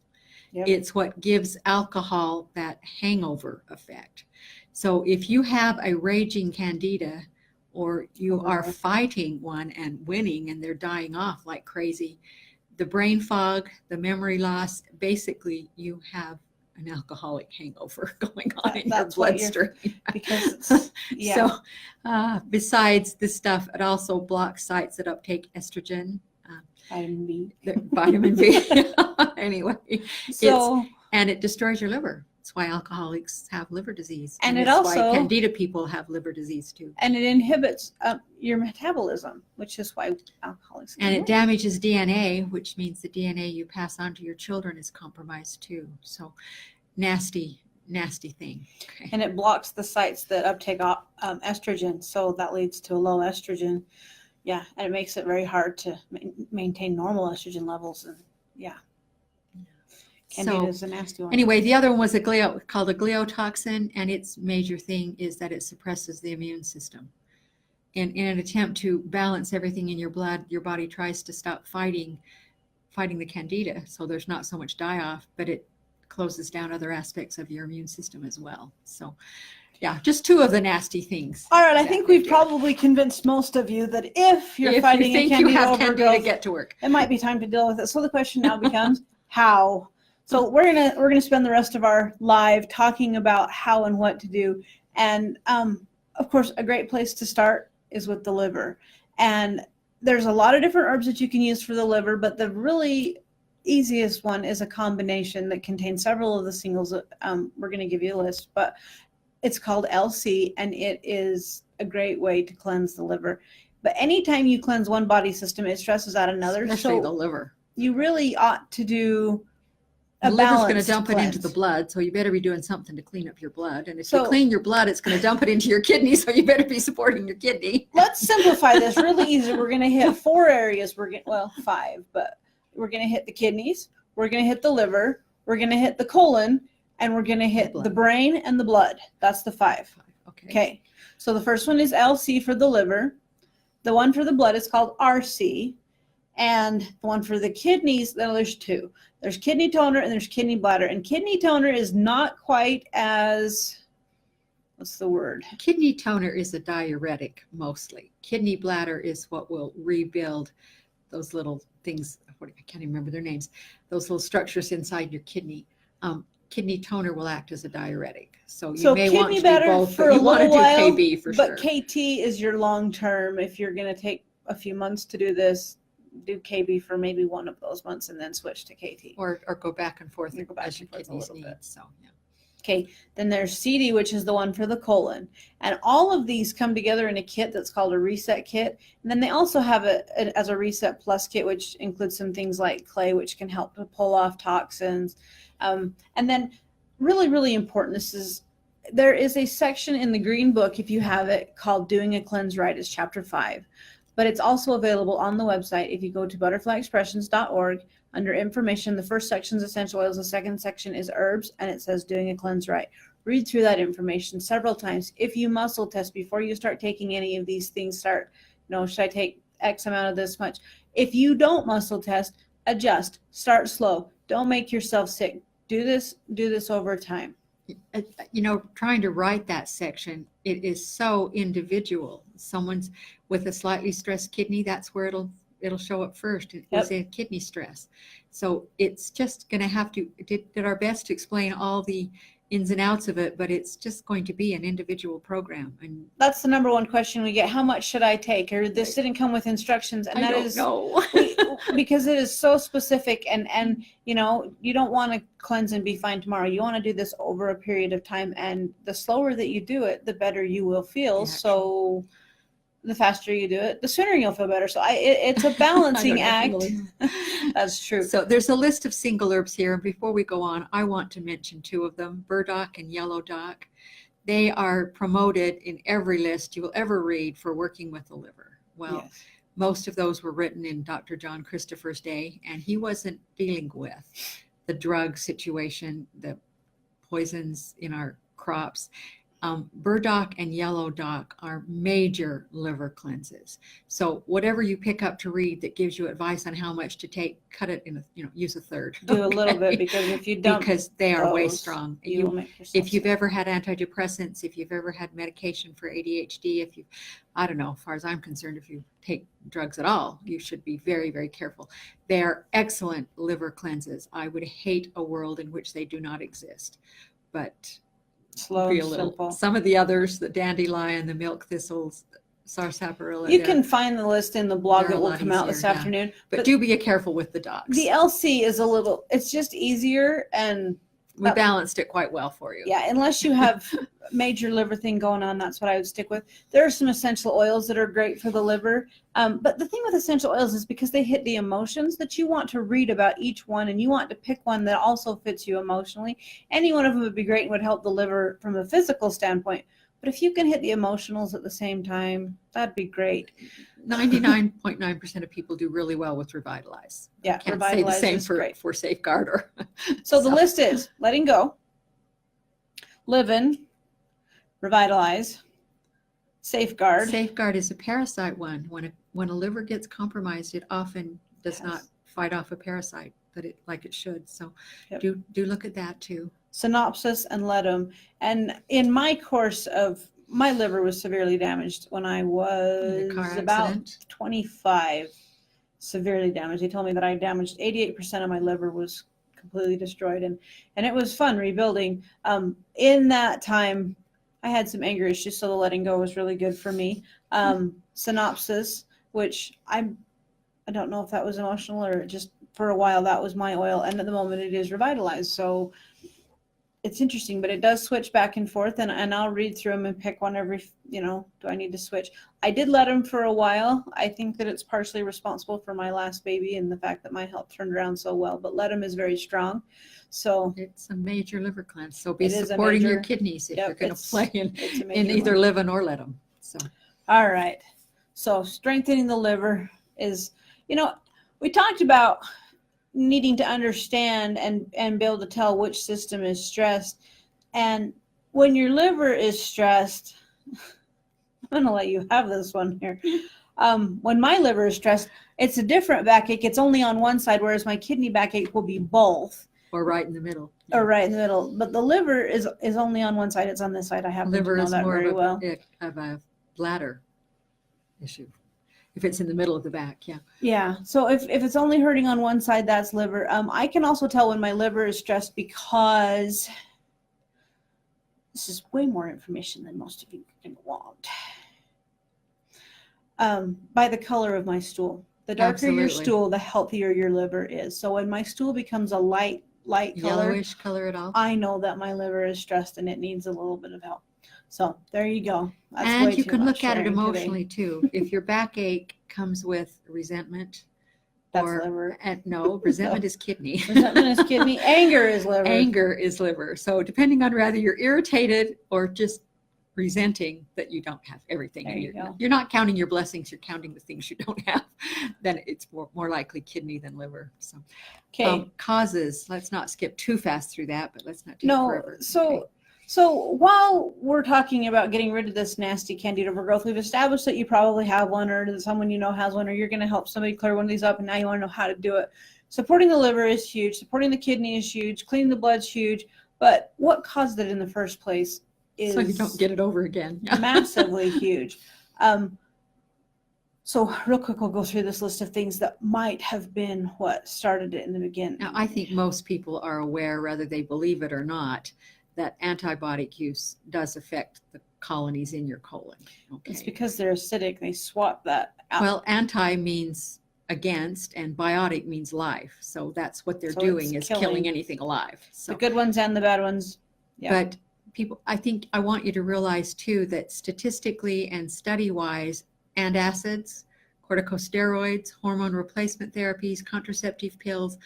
Yep. It's what gives alcohol that hangover effect. So if you have a raging Candida, or you are fighting one and winning and they're dying off like crazy, the brain fog, the memory loss, basically you have an alcoholic hangover going on in your bloodstream. Because yeah. So besides this stuff, it also blocks sites that uptake estrogen. Vitamin B. Vitamin B. Anyway, so and it destroys your liver. That's why alcoholics have liver disease. And it's also why Candida people have liver disease too. And it inhibits your metabolism, which is why alcoholics. And it damages DNA, which means the DNA you pass on to your children is compromised too. So nasty, nasty thing. Okay. And it blocks the sites that uptake estrogen, so that leads to a low estrogen. Yeah, and it makes it very hard to maintain normal estrogen levels. And yeah. Candida So is a nasty one. anyway, the other one was called a gliotoxin, and its major thing is that it suppresses the immune system. And in an attempt to balance everything in your blood, your body tries to stop fighting the candida, so there's not so much die-off, but it closes down other aspects of your immune system as well. So yeah, just two of the nasty things. All right, I think we've probably convinced most of you that if you're fighting a Candida overgrowth, get to work. it might be time to deal with it. So the question now becomes how. So we're gonna spend the rest of our live talking about how and what to do. And of course, a great place to start is with the liver. And there's a lot of different herbs that you can use for the liver, but the really easiest one is a combination that contains several of the singles. We're going to give you a list, but it's called LC, and it is a great way to cleanse the liver. But anytime you cleanse one body system, it stresses out another. Especially the liver. You really ought to do the a liver's going to balanced dump it into cleanse. the blood, so you better be doing something to clean up your blood. And if So- you clean your blood, it's going to dump it into your kidney, so you better be supporting your kidney. Let's simplify this really easy. We're going to hit 4 areas. 5, but we're going to hit the kidneys. We're going to hit the liver. We're going to hit the colon, and we're going to hit the brain and the blood. That's the 5. Okay. So the first one is LC for the liver. The one for the blood is called RC. And the one for the kidneys, there's 2. There's kidney toner and there's kidney bladder. And kidney toner is not quite as, what's the word? Kidney toner is a diuretic mostly. Kidney bladder is what will rebuild those little things. I can't even remember their names. Those little structures inside your kidney. Kidney toner will act as a diuretic. So you may want to do both, but you want to do KB for sure. But KT is your long term. If you're going to take a few months to do this, do KB for maybe one of those months and then switch to KT. Or go back and forth as your a kidneys little need. bit. So yeah. Okay, then there's CD, which is the one for the colon. And all of these come together in a kit that's called a reset kit. And then they also have it as a reset plus kit, which includes some things like clay, which can help to pull off toxins. And then really, really important, there is a section in the green book, if you have it, called Doing a Cleanse Right. It's chapter 5. But it's also available on the website. If you go to butterflyexpressions.org, under information, the first section is essential oils, the second section is herbs, and it says Doing a Cleanse Right. Read through that information several times. If you muscle test before you start taking any of these things, should I take X amount of this much? If you don't muscle test, adjust, start slow. Don't make yourself sick. Do this over time. Trying to write that section, it is so individual. Someone's with a slightly stressed kidney, that's where it'll show up first. It was a kidney stress. So it's just going to have to did our best to explain all the ins and outs of it, but it's just going to be an individual program. And that's the number one question we get. How much should I take? Or this didn't come with instructions. And I don't know. Because it is so specific, and you don't want to cleanse and be fine tomorrow. You want to do this over a period of time, and the slower that you do it, the better you will feel. Yeah, so the faster you do it, the sooner you'll feel better. So it's a balancing act. That's true. So there's a list of single herbs here. And before we go on, I want to mention 2 of them, burdock and yellow dock. They are promoted in every list you will ever read for working with the liver. Well, yes. Most of those were written in Dr. John Christopher's day, and he wasn't dealing with the drug situation, the poisons in our crops. Burdock and yellow dock are major liver cleanses. So whatever you pick up to read that gives you advice on how much to take, cut it in use a third. Do a little bit, because if you don't, because they are way strong. If you've ever had antidepressants, if you've ever had medication for ADHD, I don't know, as far as I'm concerned, if you take drugs at all, you should be very, very careful. They're excellent liver cleanses. I would hate a world in which they do not exist, but slow and simple. Some of the others, the dandelion, the milk thistles, sarsaparilla. You can find the list in the blog that will come out this afternoon. But do be careful with the docks. The LC is it's just easier, and we balanced it quite well for you. Yeah, unless you have major liver thing going on, that's what I would stick with. There are some essential oils that are great for the liver. But the thing with essential oils is because they hit the emotions, that you want to read about each one, and you want to pick one that also fits you emotionally. Any one of them would be great and would help the liver from a physical standpoint. But if you can hit the emotionals at the same time, that'd be great. 99.9% of people do really well with Revitalize. Yeah, Can't Revitalize say the is same great. for Safeguard or So the list is letting go, live in, revitalize, safeguard. Safeguard is a parasite one. When a liver gets compromised, it often does not fight off a parasite like it should. So do look at that too. Synopsis and Ledum. And in my course of, my liver was severely damaged when I was about 25, severely damaged. They told me that I damaged 88% of my liver was completely destroyed. And it was fun rebuilding. In that time, I had some anger issues, so the letting go was really good for me. Synopsis, which I don't know if that was emotional or just for a while that was my oil. And at the moment it is Revitalized. So it's interesting, but it does switch back and forth, and I'll read through them and pick one every, do I need to switch? I did let them for a while. I think that it's partially responsible for my last baby and the fact that my health turned around so well, but let them is very strong. So it's a major liver cleanse. So be supporting your kidneys if you're going to play in either live in or let them. So, all right. So strengthening the liver is, we talked about needing to understand and be able to tell which system is stressed. And when your liver is stressed, I'm going to let you have this one here. When my liver is stressed, it's a different backache. It's only on one side, whereas my kidney backache will be both. Or right in the middle. Or right in the middle. But the liver is only on one side. It's on this side. I happen to know that very well. Liver is more of a bladder issue. If it's in the middle of the back, yeah. Yeah. So if it's only hurting on one side, that's liver. I can also tell when my liver is stressed because this is way more information than most of you can want. By the color of my stool. The darker your stool, the healthier your liver is. So when my stool becomes a light color, yellowish color at all, I know that my liver is stressed and it needs a little bit of help. So there you go. That's and you can look at it emotionally too. If your backache comes with resentment, that's liver. No, resentment is kidney. Resentment is kidney. Anger is liver. Anger is liver. So depending on whether you're irritated or just resenting that you don't have everything, you're not counting your blessings, you're counting the things you don't have, then it's more likely kidney than liver. So causes, let's not skip too fast through that, but let's not take forever. So while we're talking about getting rid of this nasty Candida overgrowth, we've established that you probably have one, or that someone you know has one, or you're going to help somebody clear one of these up, and now you want to know how to do it. Supporting the liver is huge. Supporting the kidney is huge. Cleaning the blood's huge. But what caused it in the first place is so you don't get it over again. Massively huge. So real quick, we'll go through this list of things that might have been what started it in the beginning. Now, I think most people are aware, whether they believe it or not, that antibiotic use does affect the colonies in your colon. Okay. It's because they're acidic. They swap that out. Well, anti means against and biotic means life. So that's what they're doing, is killing anything alive. So, the good ones and the bad ones. Yeah. But people, I want you to realize too that statistically and study-wise, antacids, corticosteroids, hormone replacement therapies, contraceptive pills,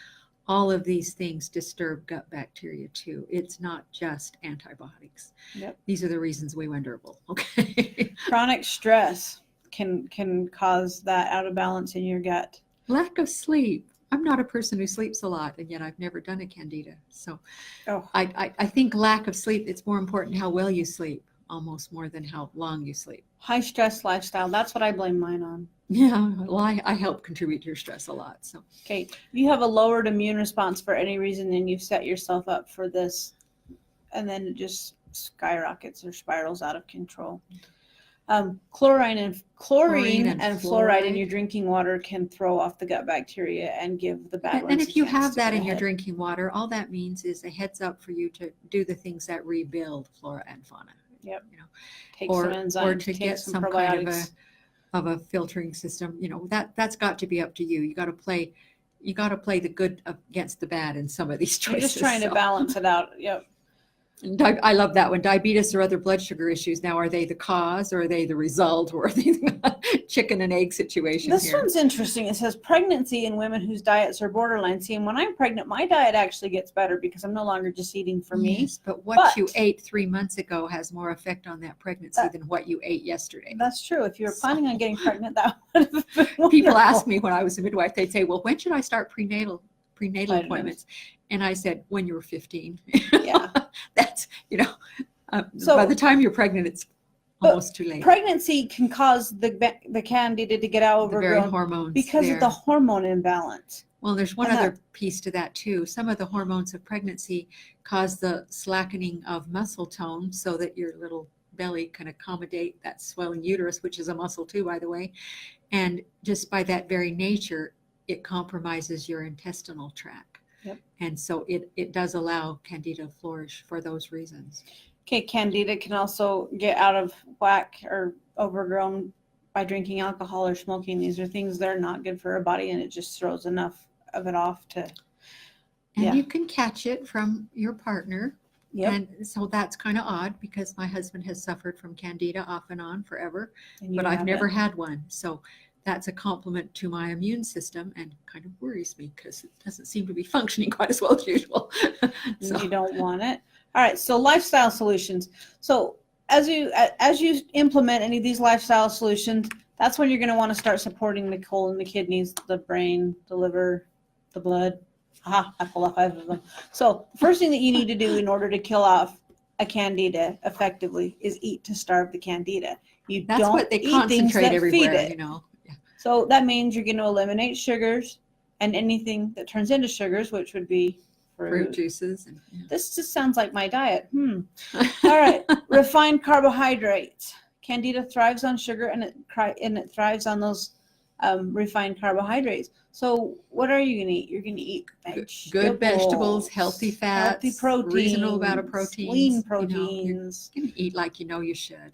all of these things disturb gut bacteria too. It's not just antibiotics. Yep. These are the reasons we went herbal. Okay. Chronic stress can cause that out of balance in your gut. Lack of sleep. I'm not a person who sleeps a lot, and yet I've never done a Candida. So I think lack of sleep, it's more important how well you sleep, almost more than how long you sleep. High stress lifestyle. That's what I blame mine on. Yeah, well, I help contribute to your stress a lot. So okay, if you have a lowered immune response for any reason, then you've set yourself up for this, and then it just skyrockets or spirals out of control. Chlorine and fluoride in your drinking water can throw off the gut bacteria and give the bad ones. And if you have that in your drinking water, all that means is a heads up for you to do the things that rebuild flora and fauna. Yep. Take some enzymes, or to get some probiotics. Kind of a filtering system. That's got to be up to you. You got to play the good against the bad in some of these choices. You're just trying to balance it out. Yep. I love that one. Diabetes or other blood sugar issues. Now, are they the cause, or are they the result, or are they the chicken and egg situation This here? one's interesting. It says pregnancy in women whose diets are borderline. See, and when I'm pregnant, my diet actually gets better because I'm no longer just eating for me. Yes, but what you ate 3 months ago has more effect on that pregnancy than what you ate yesterday. That's true. If you were planning on getting pregnant, that would have been wonderful. People ask me when I was a midwife, they'd say, well, when should I start prenatal Vitamins. appointments? And I said, when you were 15. Yeah. That's, So- by the time you're pregnant, it's almost too late. Pregnancy can cause the candida to get out The very overgrown hormones because there. of the hormone imbalance. Well, there's one And other piece to that too. Some of the hormones of pregnancy cause the slackening of muscle tone so that your little belly can accommodate that swelling uterus, which is a muscle too, by the way. And just by that very nature, it compromises your intestinal tract. Yep. And so it does allow candida to flourish for those reasons. Okay, candida can also get out of whack or overgrown by drinking alcohol or smoking. These are things that are not good for our body, and it just throws enough of it off to. And you can catch it from your partner. Yep. And so that's kind of odd because my husband has suffered from candida off and on forever, And you but I've have never it. had one. So that's a compliment to my immune system and kind of worries me because it doesn't seem to be functioning quite as well as usual. So You don't want it. All right, so lifestyle solutions. So as you implement any of these lifestyle solutions, that's when you're going to want to start supporting the colon, the kidneys, the brain, the liver, the blood. Aha, I pulled off 5 of them. So the first thing that you need to do in order to kill off a candida effectively is eat to starve the candida. You that's don't what they eat things concentrate that everywhere, feed it. Yeah. So that means you're going to eliminate sugars and anything that turns into sugars, which would be Fruit juices. And, This just sounds like my diet. All right. Refined carbohydrates. Candida thrives on sugar and it thrives on those refined carbohydrates. So what are you going to eat? You're going to eat good vegetables, healthy fats, healthy proteins, reasonable amount of proteins. lean proteins. You're going to eat like you should.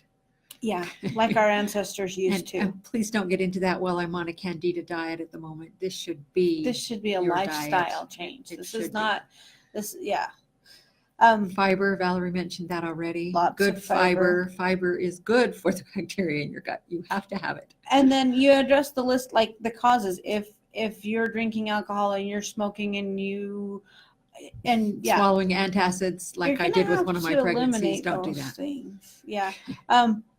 Yeah, like our ancestors used to. And please don't get into that. Well, I'm on a candida diet at the moment. This should be a your lifestyle diet. change. It This should is be. not this. Yeah. Fiber, Valerie mentioned that already. Lots good of fiber. Fiber is good for the bacteria in your gut. You have to have it. And then you address the list, like the causes. If you're drinking alcohol and you're smoking and Swallowing antacids like I did with one of my pregnancies. Don't do that. Things. Yeah.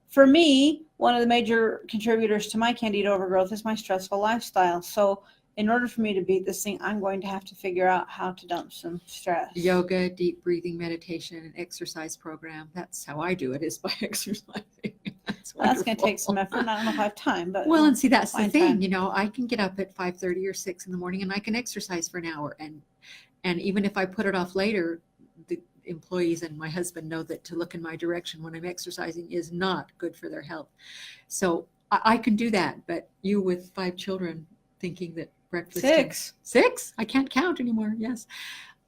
For me, one of the major contributors to my candida overgrowth is my stressful lifestyle. So in order for me to beat this thing, I'm going to have to figure out how to dump some stress. Yoga, deep breathing, meditation, and exercise program. That's how I do it, is by exercising. That's going to take some effort. I don't know if I have time, but well, and see, that's the find thing. time. I can get up at 5:30 or 6 in the morning, and I can exercise for an hour. And even if I put it off later, the employees and my husband know that to look in my direction when I'm exercising is not good for their health. So I can do that. But you with 5 children thinking that breakfast. 6? I can't count anymore. Yes.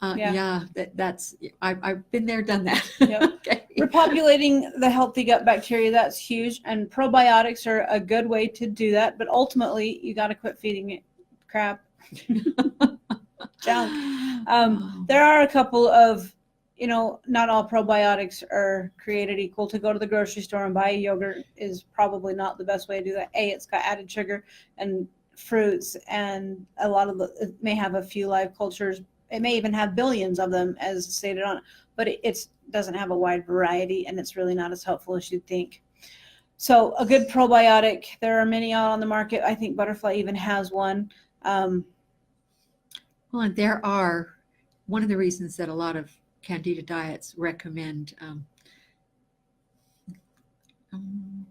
That's I've been there, done that. Yep. Okay. Repopulating the healthy gut bacteria, that's huge. And probiotics are a good way to do that. But ultimately, you got to quit feeding it crap. Junk. There are a couple of, not all probiotics are created equal. To go to the grocery store and buy a yogurt is probably not the best way to do that. It's got added sugar and fruits, and it may have a few live cultures. It may even have billions of them, as stated on it, but it doesn't have a wide variety, and it's really not as helpful as you'd think. So a good probiotic, there are many out on the market. I think Butterfly even has one. Well, and there are, one of the reasons that a lot of candida diets recommend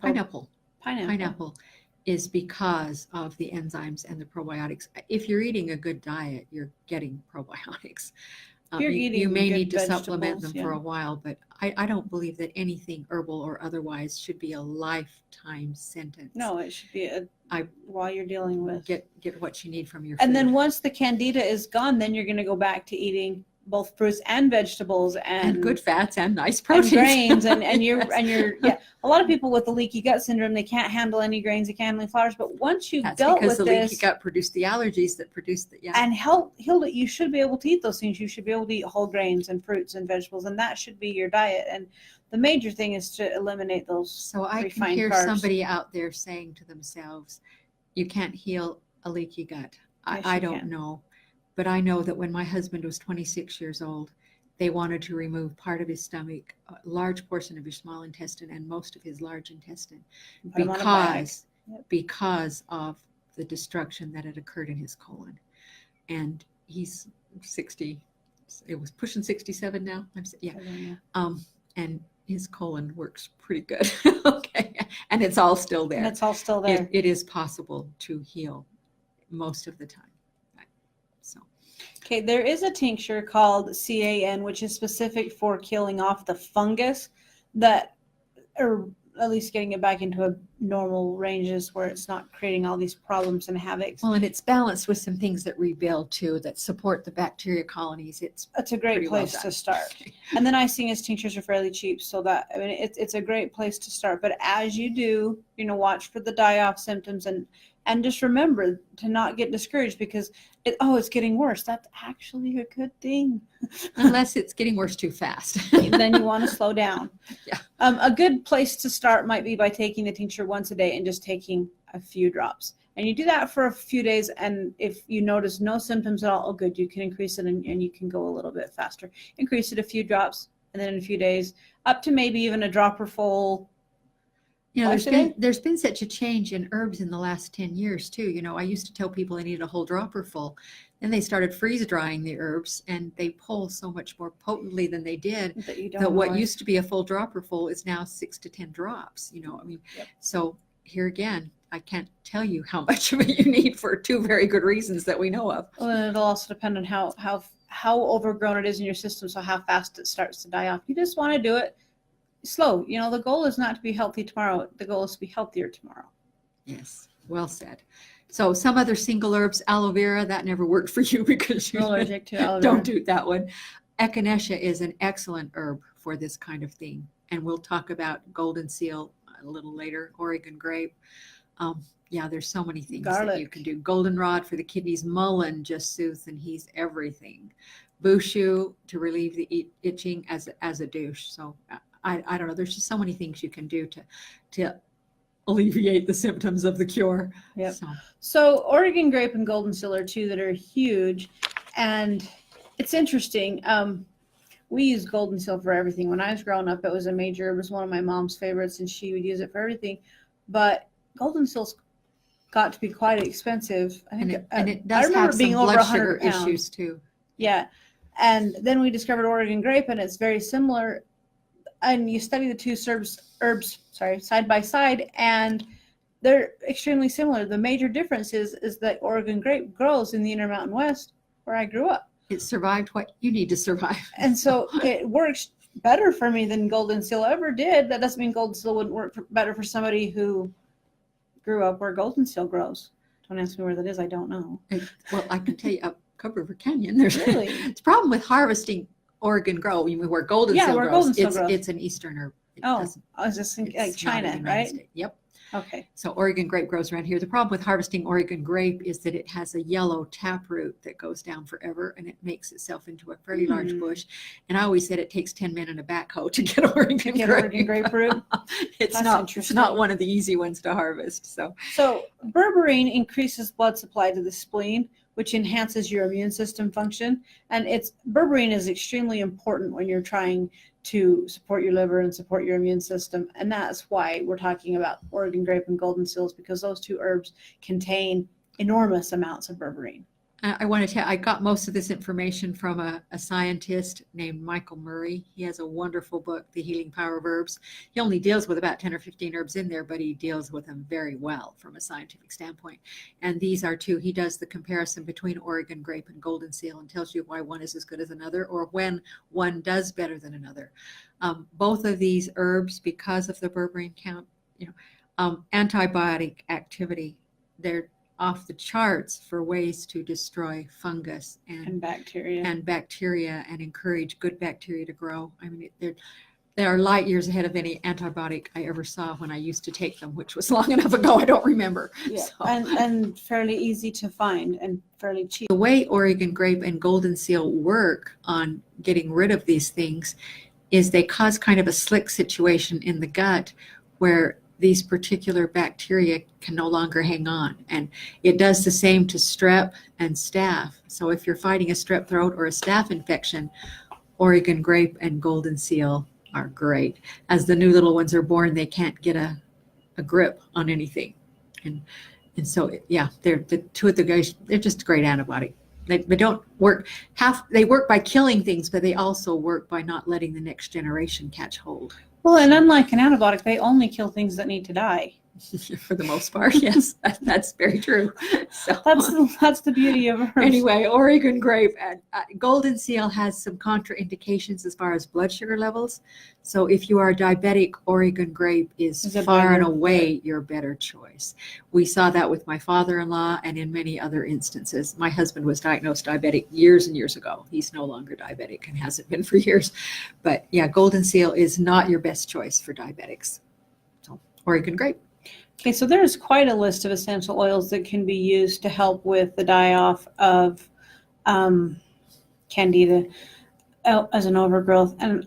pineapple is because of the enzymes and the probiotics. If you're eating a good diet, you're getting probiotics. You may need to supplement them for a while, but I don't believe that anything herbal or otherwise should be a lifetime sentence. No, it should be while you're dealing with. Get what you need from your food. And then once the candida is gone, then you're going to go back to eating both fruits and vegetables And good fats and nice and proteins. grains and you're Yes. yeah. A lot of people with the leaky gut syndrome, they can't handle any grains, they can't handle any flours. But once you've That's dealt because with the leaky this gut produced the allergies that produced the, and healed it, you should be able to eat those things. You should be able to eat whole grains and fruits and vegetables, and that should be your diet. And the major thing is to eliminate those So I can refined hear carbs. somebody out there saying to themselves, you can't heal a leaky gut. Yes, I you don't can. know. But I know that when my husband was 26 years old, they wanted to remove part of his stomach, a large portion of his small intestine, and most of his large intestine Put 'em on a bag. because of the destruction that had occurred in his colon. And he's 60, it was pushing 67 now. I don't know. And his colon works pretty good. Okay. And it's all still there. And it's all still there. It is possible to heal most of the time. So, Okay, there is a tincture called CAN, which is specific for killing off the fungus that, or at least getting it back into a normal ranges where it's not creating all these problems and havocs. well, and it's balanced with some things that rebuild too, that support the bacteria colonies. It's a great pretty well place done. to start. And the nice thing is tinctures are fairly cheap, so that, I mean, it's a great place to start. But as you do, watch for the die-off symptoms and just remember to not get discouraged because it's getting worse. That's actually a good thing. unless it's getting worse too fast. Then you want to slow down. Yeah. A good place to start might be by taking the tincture once a day and just taking a few drops. And you do that for a few days, and if you notice no symptoms at all, good, you can increase it and you can go a little bit faster. Increase it a few drops, and then in a few days, up to maybe even a dropper full. There's been such a change in herbs in the last 10 years too. I used to tell people they needed a whole dropper full. Then they started freeze drying the herbs, and they pull so much more potently than they did. That what used to be a full dropper full is now 6 to 10 drops. Yep. So here again, I can't tell you how much of it you need for two very good reasons that we know of. Well, and it'll also depend on how overgrown it is in your system, so how fast it starts to die off. You just want to do it slow. The goal is not to be healthy tomorrow. The goal is to be healthier tomorrow. Yes, well said. So some other single herbs, aloe vera, that never worked for you because you're allergic to aloe vera. Don't do that one. Echinacea is an excellent herb for this kind of thing. And we'll talk about golden seal a little later, Oregon grape. There's so many things that you can do. Goldenrod for the kidneys, mullein just soothes and heals everything. Bushu to relieve the itching as a douche. So I don't know. There's just so many things you can do to alleviate the symptoms of the cure. Yep. So Oregon grape and golden seal are two that are huge, and it's interesting. We use golden seal for everything. When I was growing up, it was a major. It was one of my mom's favorites, and she would use it for everything. But golden seal's got to be quite expensive. I think, and it does have some blood sugar issues too. Yeah, and then we discovered Oregon grape, and it's very similar. And you study the two herbs side by side, and they're extremely similar. The major difference is that Oregon grape grows in the Intermountain West, where I grew up. It survived what you need to survive. And so it works better for me than golden seal ever did. That doesn't mean golden seal wouldn't work better for somebody who grew up where golden seal grows. Don't ask me where that is. I don't know. Well, I can tell you up Cub River Canyon. There's Really? It's a problem with harvesting Oregon grow. Where golden seal grows. Golden seal grows. It's an Eastern herb. I was just thinking like China, right? States. Yep. Okay. So Oregon grape grows around here. The problem with harvesting Oregon grape is that it has a yellow taproot that goes down forever, and it makes itself into a fairly large bush. And I always said it takes 10 men and a backhoe to get Oregon grape root. It's not one of the easy ones to harvest. So berberine increases blood supply to the spleen, which enhances your immune system function. And berberine is extremely important when you're trying to support your liver and support your immune system. And that's why we're talking about Oregon grape and golden seals, because those two herbs contain enormous amounts of berberine. I want to tell, I got most of this information from a scientist named Michael Murray. He has a wonderful book, The Healing Power of Herbs. He only deals with about 10 or 15 herbs in there, but he deals with them very well from a scientific standpoint. And these are two. He does the comparison between Oregon grape and golden seal and tells you why one is as good as another or when one does better than another. Both of these herbs, because of the berberine count, antibiotic activity, they're off the charts for ways to destroy fungus And bacteria. and encourage good bacteria to grow. I mean, they are light years ahead of any antibiotic I ever saw when I used to take them, which was long enough ago, I don't remember. Yeah, So, and fairly easy to find and fairly cheap. the way Oregon grape and golden seal work on getting rid of these things is they cause kind of a slick situation in the gut where these particular bacteria can no longer hang on. And it does the same to strep and staph. So if you're fighting a strep throat or a staph infection, Oregon grape and golden seal are great. As the new little ones are born, they can't get a grip on anything. And so, yeah, they're the two of the guys, they're just a great antibiotic. They don't work they work by killing things, but they also work by not letting the next generation catch hold. Well, and unlike an antibiotic, they only kill things that need to die. For the most part, yes, that's very true. So That's the beauty of herbs. anyway, Oregon grape and golden seal has some contraindications as far as blood sugar levels. So if you are diabetic, Oregon grape is far and away your better choice. We saw that with my father-in-law and in many other instances. My husband was diagnosed diabetic years and years ago. He's no longer diabetic and hasn't been for years. But yeah, golden seal is not your best choice for diabetics. So Oregon grape. Okay, so there's quite a list of essential oils that can be used to help with the die-off of Candida as an overgrowth. And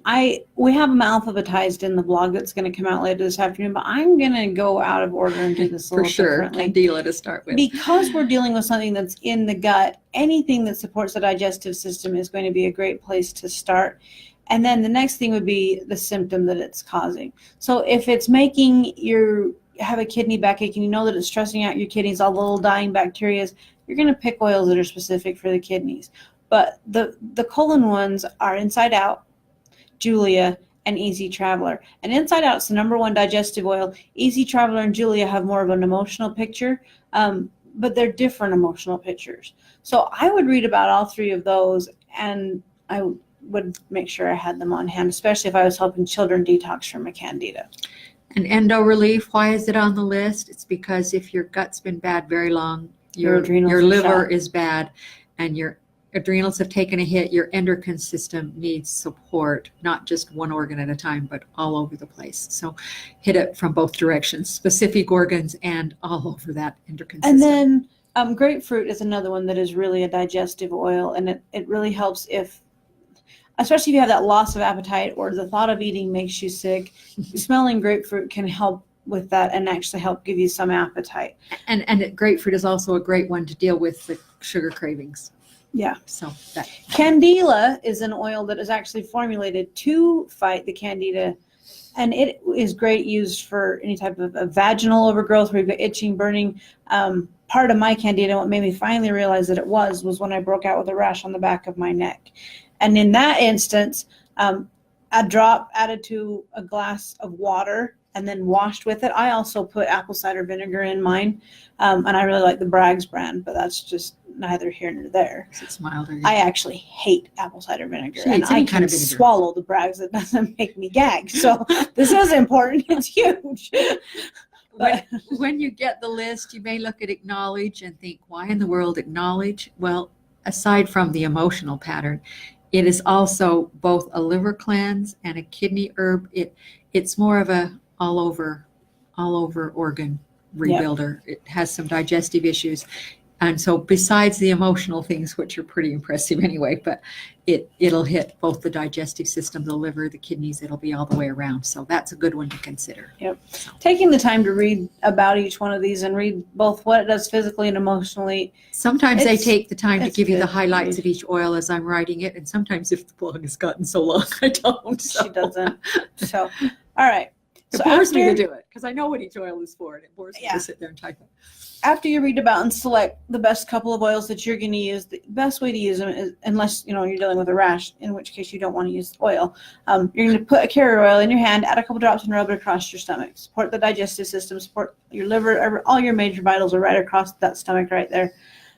we have them alphabetized in the blog that's going to come out later this afternoon, but I'm going to go out of order and do this a little differently. Candida to start with. Because we're dealing with something that's in the gut, anything that supports the digestive system is going to be a great place to start. And then the next thing would be the symptom that it's causing. So if it's making you have a kidney backache and you know that it's stressing out your kidneys, all the little dying bacteria, you're going to pick oils that are specific for the kidneys. But the colon ones are Inside Out, Julia, and Easy Traveler. And Inside Out is the #1 digestive oil. Easy Traveler and Julia have more of an emotional picture, but they're different emotional pictures. So I would read about all three of those, and I would make sure I had them on hand, especially if I was helping children detox from a candida. And endo relief, why is it on the list? It's because if your gut's been bad very long, your liver is bad, and your adrenals have taken a hit, your endocrine system needs support, not just one organ at a time, but all over the place. So hit it from both directions, specific organs and all over that endocrine system. And then grapefruit is another one that is really a digestive oil, and it really helps especially if you have that loss of appetite or the thought of eating makes you sick. Smelling grapefruit can help with that and actually help give you some appetite. And grapefruit is also a great one to deal with the sugar cravings. Yeah. So that Candida is an oil that is actually formulated to fight the candida, and it is great used for any type of vaginal overgrowth where you've got itching, burning. Part of my candida, what made me finally realize that it was when I broke out with a rash on the back of my neck. And in that instance, a drop added to a glass of water and then washed with it. I also put apple cider vinegar in mine, and I really like the Bragg's brand, but that's just neither here nor there. it's milder. I actually hate apple cider vinegar, and I can swallow the Bragg's. It doesn't make me gag. So this is important. It's huge. When you get the list, you may look at acknowledge and think, why in the world acknowledge? Well, aside from the emotional pattern, it is also both a liver cleanse and a kidney herb. It's more of a all over organ rebuilder. Yep. It has some digestive issues. And so besides the emotional things, which are pretty impressive anyway, but it'll hit both the digestive system, the liver, the kidneys, it'll be all the way around. So that's a good one to consider. Yep. So. Taking the time to read about each one of these and read both what it does physically and emotionally. Sometimes I take the time to give you the highlights of each oil as I'm writing it. And sometimes if the blog has gotten so long, I don't. So. She doesn't. So, all right. It bores me to do it because I know what each oil is for, and it bores me to sit there and type it. After you read about and select the best couple of oils that you're going to use, the best way to use them is, unless you're dealing with a rash, in which case you don't want to use oil. You're going to put a carrier oil in your hand, add a couple drops, and rub it across your stomach. Support the digestive system, support your liver. All your major vitals are right across that stomach right there.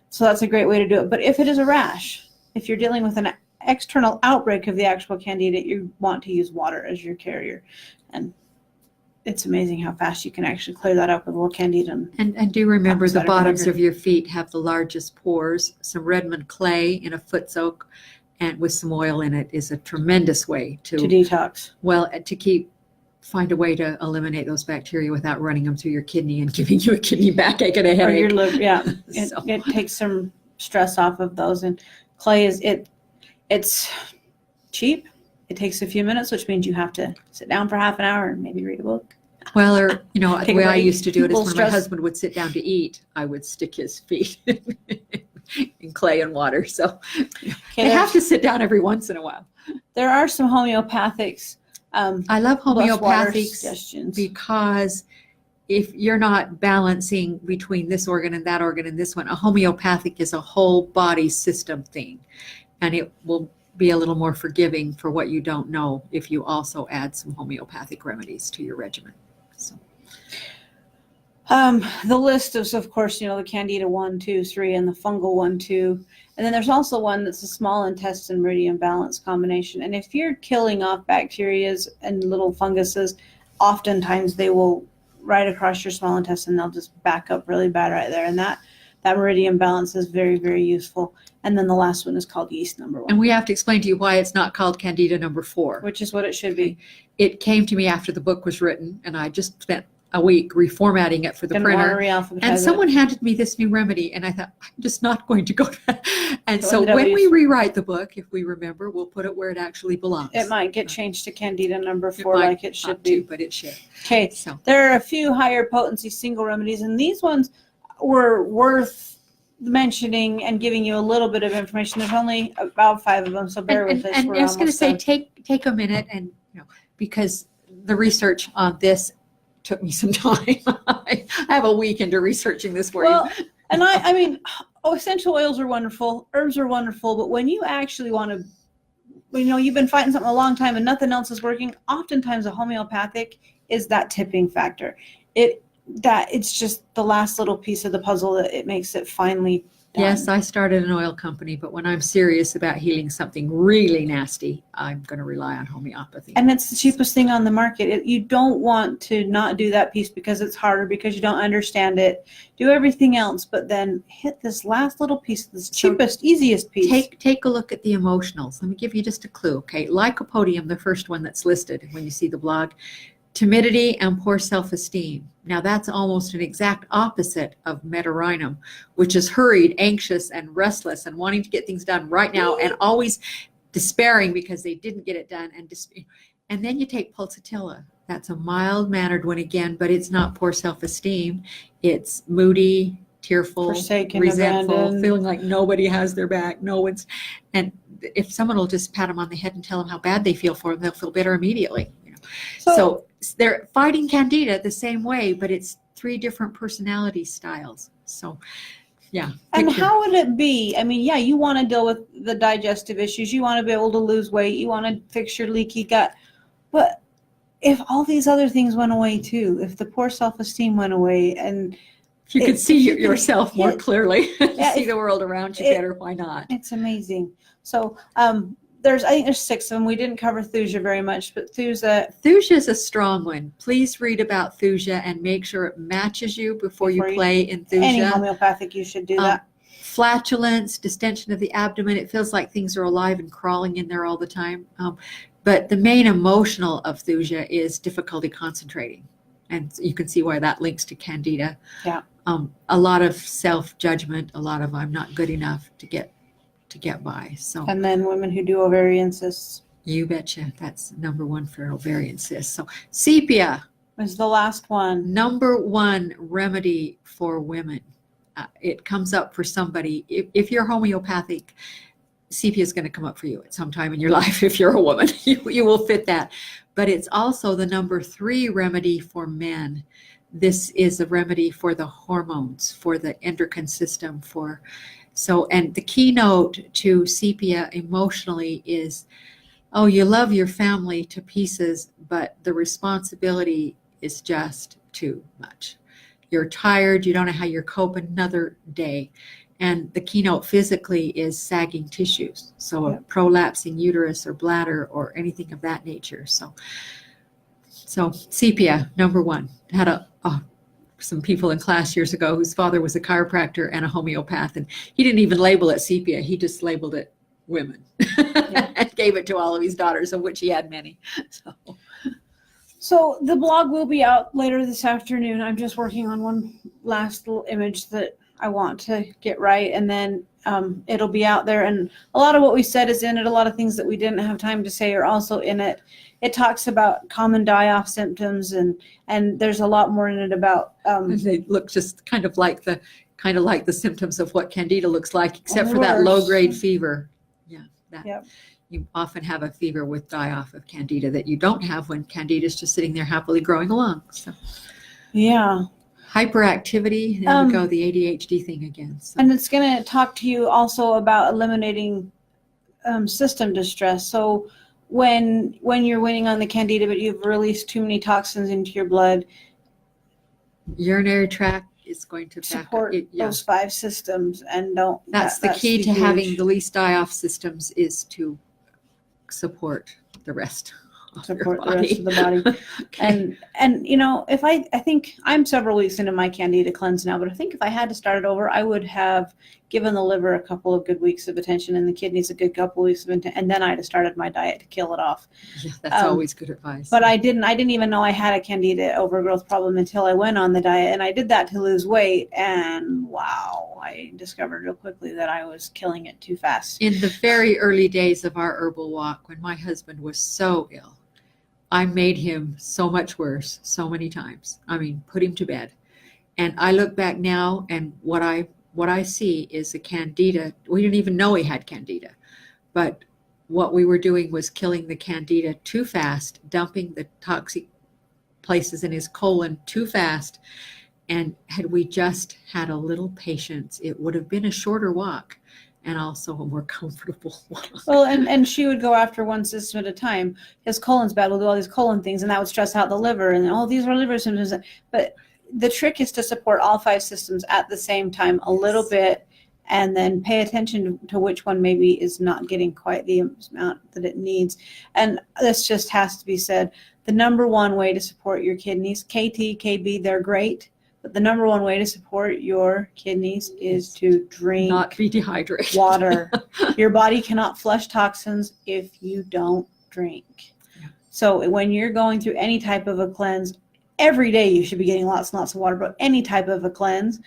So that's a great way to do it. But if it is a rash, if you're dealing with an external outbreak of the actual candida, you want to use water as your carrier. And it's amazing how fast you can actually clear that up with a little Candida. And do remember the Cider bottoms vinegar. of your feet have the largest pores. Some Redmond clay in a foot soak and with some oil in it is a tremendous way To detox. find a way to eliminate those bacteria without running them through your kidney and giving you a kidney backache and a Or headache. your liver, yeah. So. It takes some stress off of those. And clay it's cheap. It takes a few minutes, which means you have to sit down for half an hour and maybe read a book. Well, or, you know, Take the a way I break. used to do it is Little when stress. my husband would sit down to eat, I would stick his feet in clay and water. So Okay, they have to sit down every once in a while. There are some homeopathics. I love less water homeopathics suggestions. because if you're not balancing between this organ and that organ and this one, a homeopathic is a whole body system thing. And it will be a little more forgiving for what you don't know if you also add some homeopathic remedies to your regimen. So. The list is, of course, the Candida 1, 2, 3, and the fungal 1, 2. And then there's also one that's a small intestine meridian balance combination. And if you're killing off bacterias and little funguses, oftentimes they will right across your small intestine, they'll just back up really bad right there. And that meridian balance is very, very useful. And then the last one is called yeast number 1. And we have to explain to you why it's not called Candida number 4. Which is what it should be. It came to me after the book was written, and I just spent a week reformatting it for the Didn't want to printer. re-alphabetize And it. someone handed me this new remedy, and I thought, I'm just not going to go to that. And Go so to the when we W's. rewrite the book, if we remember, we'll put it where it actually belongs. It might get changed to Candida number 4 might like it should not be. to, but it should. Okay, So there are a few higher potency single remedies, and these ones were worth mentioning and giving you a little bit of information. There's only about 5 of them, so bear with us. and We're I was going to almost say, done. take a minute, and because the research on this took me some time. I have a week into researching this for Well, you. and I mean, essential oils are wonderful, herbs are wonderful, but when you actually want to, you've been fighting something a long time and nothing else is working, oftentimes a homeopathic is that tipping factor. It's just the last little piece of the puzzle that it makes it finally done. Yes, I started an oil company, but when I'm serious about healing something really nasty, I'm going to rely on homeopathy. And it's the cheapest thing on the market. You don't want to not do that piece because it's harder, because you don't understand it. Do everything else, but then hit this last little piece, this cheapest, easiest piece. Take a look at the emotionals. Let me give you just a clue. Okay, lycopodium, the first one that's listed when you see the blog, timidity and poor self-esteem. Now that's almost an exact opposite of Berberine, which is hurried, anxious, and restless, and wanting to get things done right now, and always despairing because they didn't get it done. And then you take pulsatilla. That's a mild-mannered one again, but it's not poor self-esteem. It's moody, tearful, Forsaken, resentful, abandoned. feeling like nobody has their back. No one's, and if someone will just pat them on the head and tell them how bad they feel for them, they'll feel better immediately. So they're fighting Candida the same way, but it's 3 different personality styles. So, yeah. And how would it be? I mean, yeah, you want to deal with the digestive issues. You want to be able to lose weight. You want to fix your leaky gut. But if all these other things went away too, if the poor self-esteem went away, and if you could see yourself more clearly, Yeah, see the world around you better, why not? It's amazing. So, I think there's 6 of them. We didn't cover Thuja very much, but Thuja is a strong one. Please read about Thuja and make sure it matches you before you play in Thuja. Any homeopathic, you should do that. Flatulence, distension of the abdomen. It feels like things are alive and crawling in there all the time. But the main emotional of Thuja is difficulty concentrating. And you can see why that links to Candida. Yeah. A lot of self-judgment, a lot of I'm not good enough to get by. So. And then women who do ovarian cysts. You betcha. That's number 1 for ovarian cysts. So sepia is the last one. Number 1 remedy for women. It comes up for somebody. If you're homeopathic, sepia is going to come up for you at some time in your life. If you're a woman, you will fit that. But it's also the number 3 remedy for men. This is a remedy for the hormones, for the endocrine system, and the keynote to sepia emotionally is, you love your family to pieces, but the responsibility is just too much. You're tired, you don't know how you're coping another day. And the keynote physically is sagging tissues. So a prolapsing uterus or bladder or anything of that nature. So So sepia, number one. Had some people in class years ago whose father was a chiropractor and a homeopath, and he didn't even label it sepia. He just labeled it women and gave it to all of his daughters, of which he had many. So the blog will be out later this afternoon. I'm just working on one last little image that I want to get right, and then it'll be out there. And a lot of what we said is in it. A lot of things that we didn't have time to say are also in it. It talks about common die-off symptoms, and there's a lot more in it about. They look just kind of like the symptoms of what Candida looks like, except for that worse. low-grade fever. Yeah, that. Yep. You often have a fever with die-off of Candida that you don't have when Candida is just sitting there happily growing along. So, yeah. Hyperactivity, there we go, the ADHD thing again. So. And it's going to talk to you also about eliminating system distress. So when you're winning on the Candida, but you've released too many toxins into your blood, urinary tract is going to support those 5 systems, and don't. That's the key to having the least die-off systems, is to support the rest. Support the rest of the body. Okay. And you know, if I think I'm several weeks into my Candida cleanse now, but I think if I had to start it over, I would have given the liver a couple of good weeks of attention and the kidneys a good couple of weeks of attention, and then I'd have started my diet to kill it off. Yeah, that's always good advice. But I didn't even know I had a Candida overgrowth problem until I went on the diet, and I did that to lose weight, and wow, I discovered real quickly that I was killing it too fast. In the very early days of our herbal walk, when my husband was so ill, I made him so much worse so many times. I mean, put him to bed. And I look back now, and what I see is a Candida. We didn't even know he had Candida, but what we were doing was killing the Candida too fast, dumping the toxic places in his colon too fast. And had we just had a little patience, it would have been a shorter walk and also a more comfortable walk. Well, and she would go after one system at a time. His colon's bad, we'll do all these colon things, and that would stress out the liver, and then, these are liver symptoms. But the trick is to support all 5 systems at the same time a little bit, and then pay attention to which one maybe is not getting quite the amount that it needs. And this just has to be said. The number one way to support your kidneys, KT, KB, they're great. But the number one way to support your kidneys is to drink, not be dehydrated, water. Your body cannot flush toxins if you don't drink. Yeah. So when you're going through any type of a cleanse, every day you should be getting lots and lots of water, but any type of a cleanse,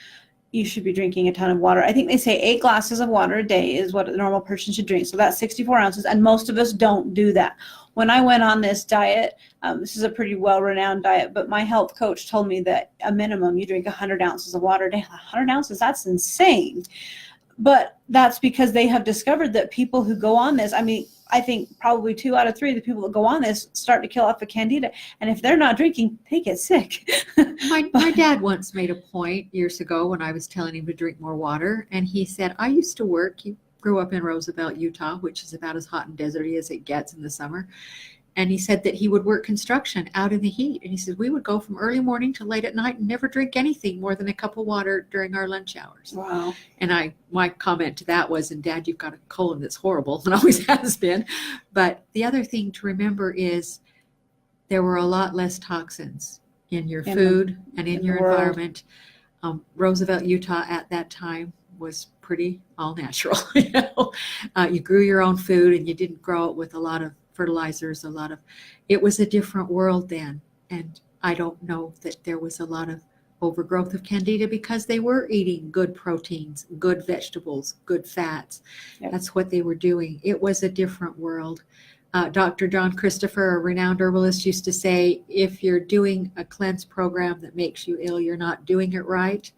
you should be drinking a ton of water. I think they say 8 glasses of water a day is what a normal person should drink. So that's 64 ounces, and most of us don't do that. When I went on this diet, this is a pretty well-renowned diet, but my health coach told me that a minimum you drink 100 ounces of water a day. 100 ounces, that's insane. But that's because they have discovered that people who go on this, I mean, I think probably 2 out of 3 of the people that go on this start to kill off a Candida. And if they're not drinking, they get sick. My dad once made a point years ago when I was telling him to drink more water. And he said, I used to work, he grew up in Roosevelt, Utah, which is about as hot and deserty as it gets in the summer. And he said that he would work construction out in the heat. And he said, we would go from early morning to late at night and never drink anything more than a cup of water during our lunch hours. Wow. And my comment to that was, and Dad, you've got a colon that's horrible, and always has been. But the other thing to remember is there were a lot less toxins in your food and in your environment. Roosevelt, Utah at that time was pretty all natural. You grew your own food, and you didn't grow it with a lot of fertilizers, it was a different world then. And I don't know that there was a lot of overgrowth of Candida because they were eating good proteins, good vegetables, good fats. Yep. That's what they were doing. It was a different world. Dr. John Christopher, a renowned herbalist, used to say, if you're doing a cleanse program that makes you ill, you're not doing it right.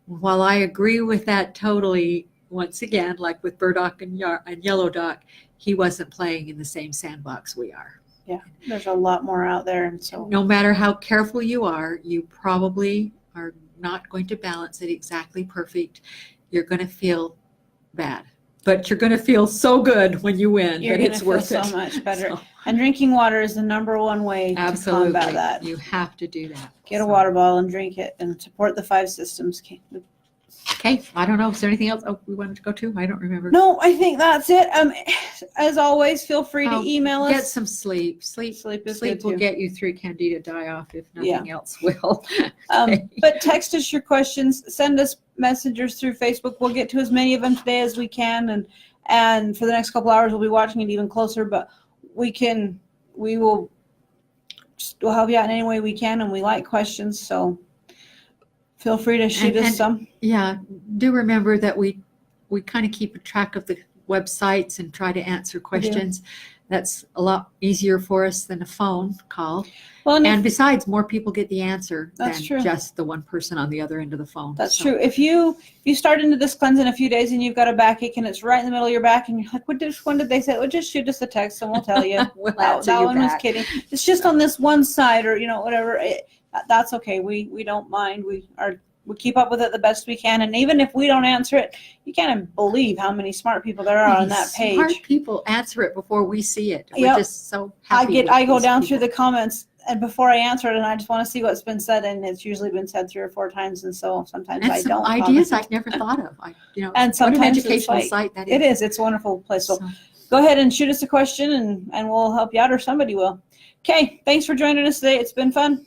While I agree with that totally, once again, like with burdock and yellow dock, he wasn't playing in the same sandbox we are. Yeah, there's a lot more out there. And so no matter how careful you are, you probably are not going to balance it exactly perfect. You're going to feel bad, but you're going to feel so good when you win that it's worth it. So much better. So, and drinking water is the number one way to combat that. You have to do that. Get a water bottle and drink it and support the 5 systems. Okay, I don't know. Is there anything else we wanted to go to? I don't remember. No, I think that's it. As always, feel free to email us. Get some sleep. Sleep is will good too. get you through Candida die-off if nothing else will. But text us your questions. Send us messengers through Facebook. We'll get to as many of them today as we can. And for the next couple hours, we'll be watching it even closer. But we'll help you out in any way we can. And we like questions. So feel free to shoot us some. Yeah, do remember that we kind of keep a track of the websites and try to answer questions. That's a lot easier for us than a phone call. Well, and besides, more people get the answer than just the one person on the other end of the phone. That's true. If you start into this cleanse in a few days and you've got a backache and it's right in the middle of your back and you're like, which one did they say? Well, just shoot us a text and we'll tell you. that one was kidding. It's just on this one side, or whatever. That's okay. We don't mind. We keep up with it the best we can, and even if we don't answer it, you can't believe how many smart people there are on that page. Smart people answer it before we see it. We're just so happy. I go down through the comments, and before I answer it, and I just want to see what's been said, and it's usually been said 3 or 4 times, and so sometimes I don't. Ideas I've never thought of. And sometimes what an educational site that is. It is. It's a wonderful place. So go ahead and shoot us a question, and we'll help you out, or somebody will. Okay, thanks for joining us today. It's been fun.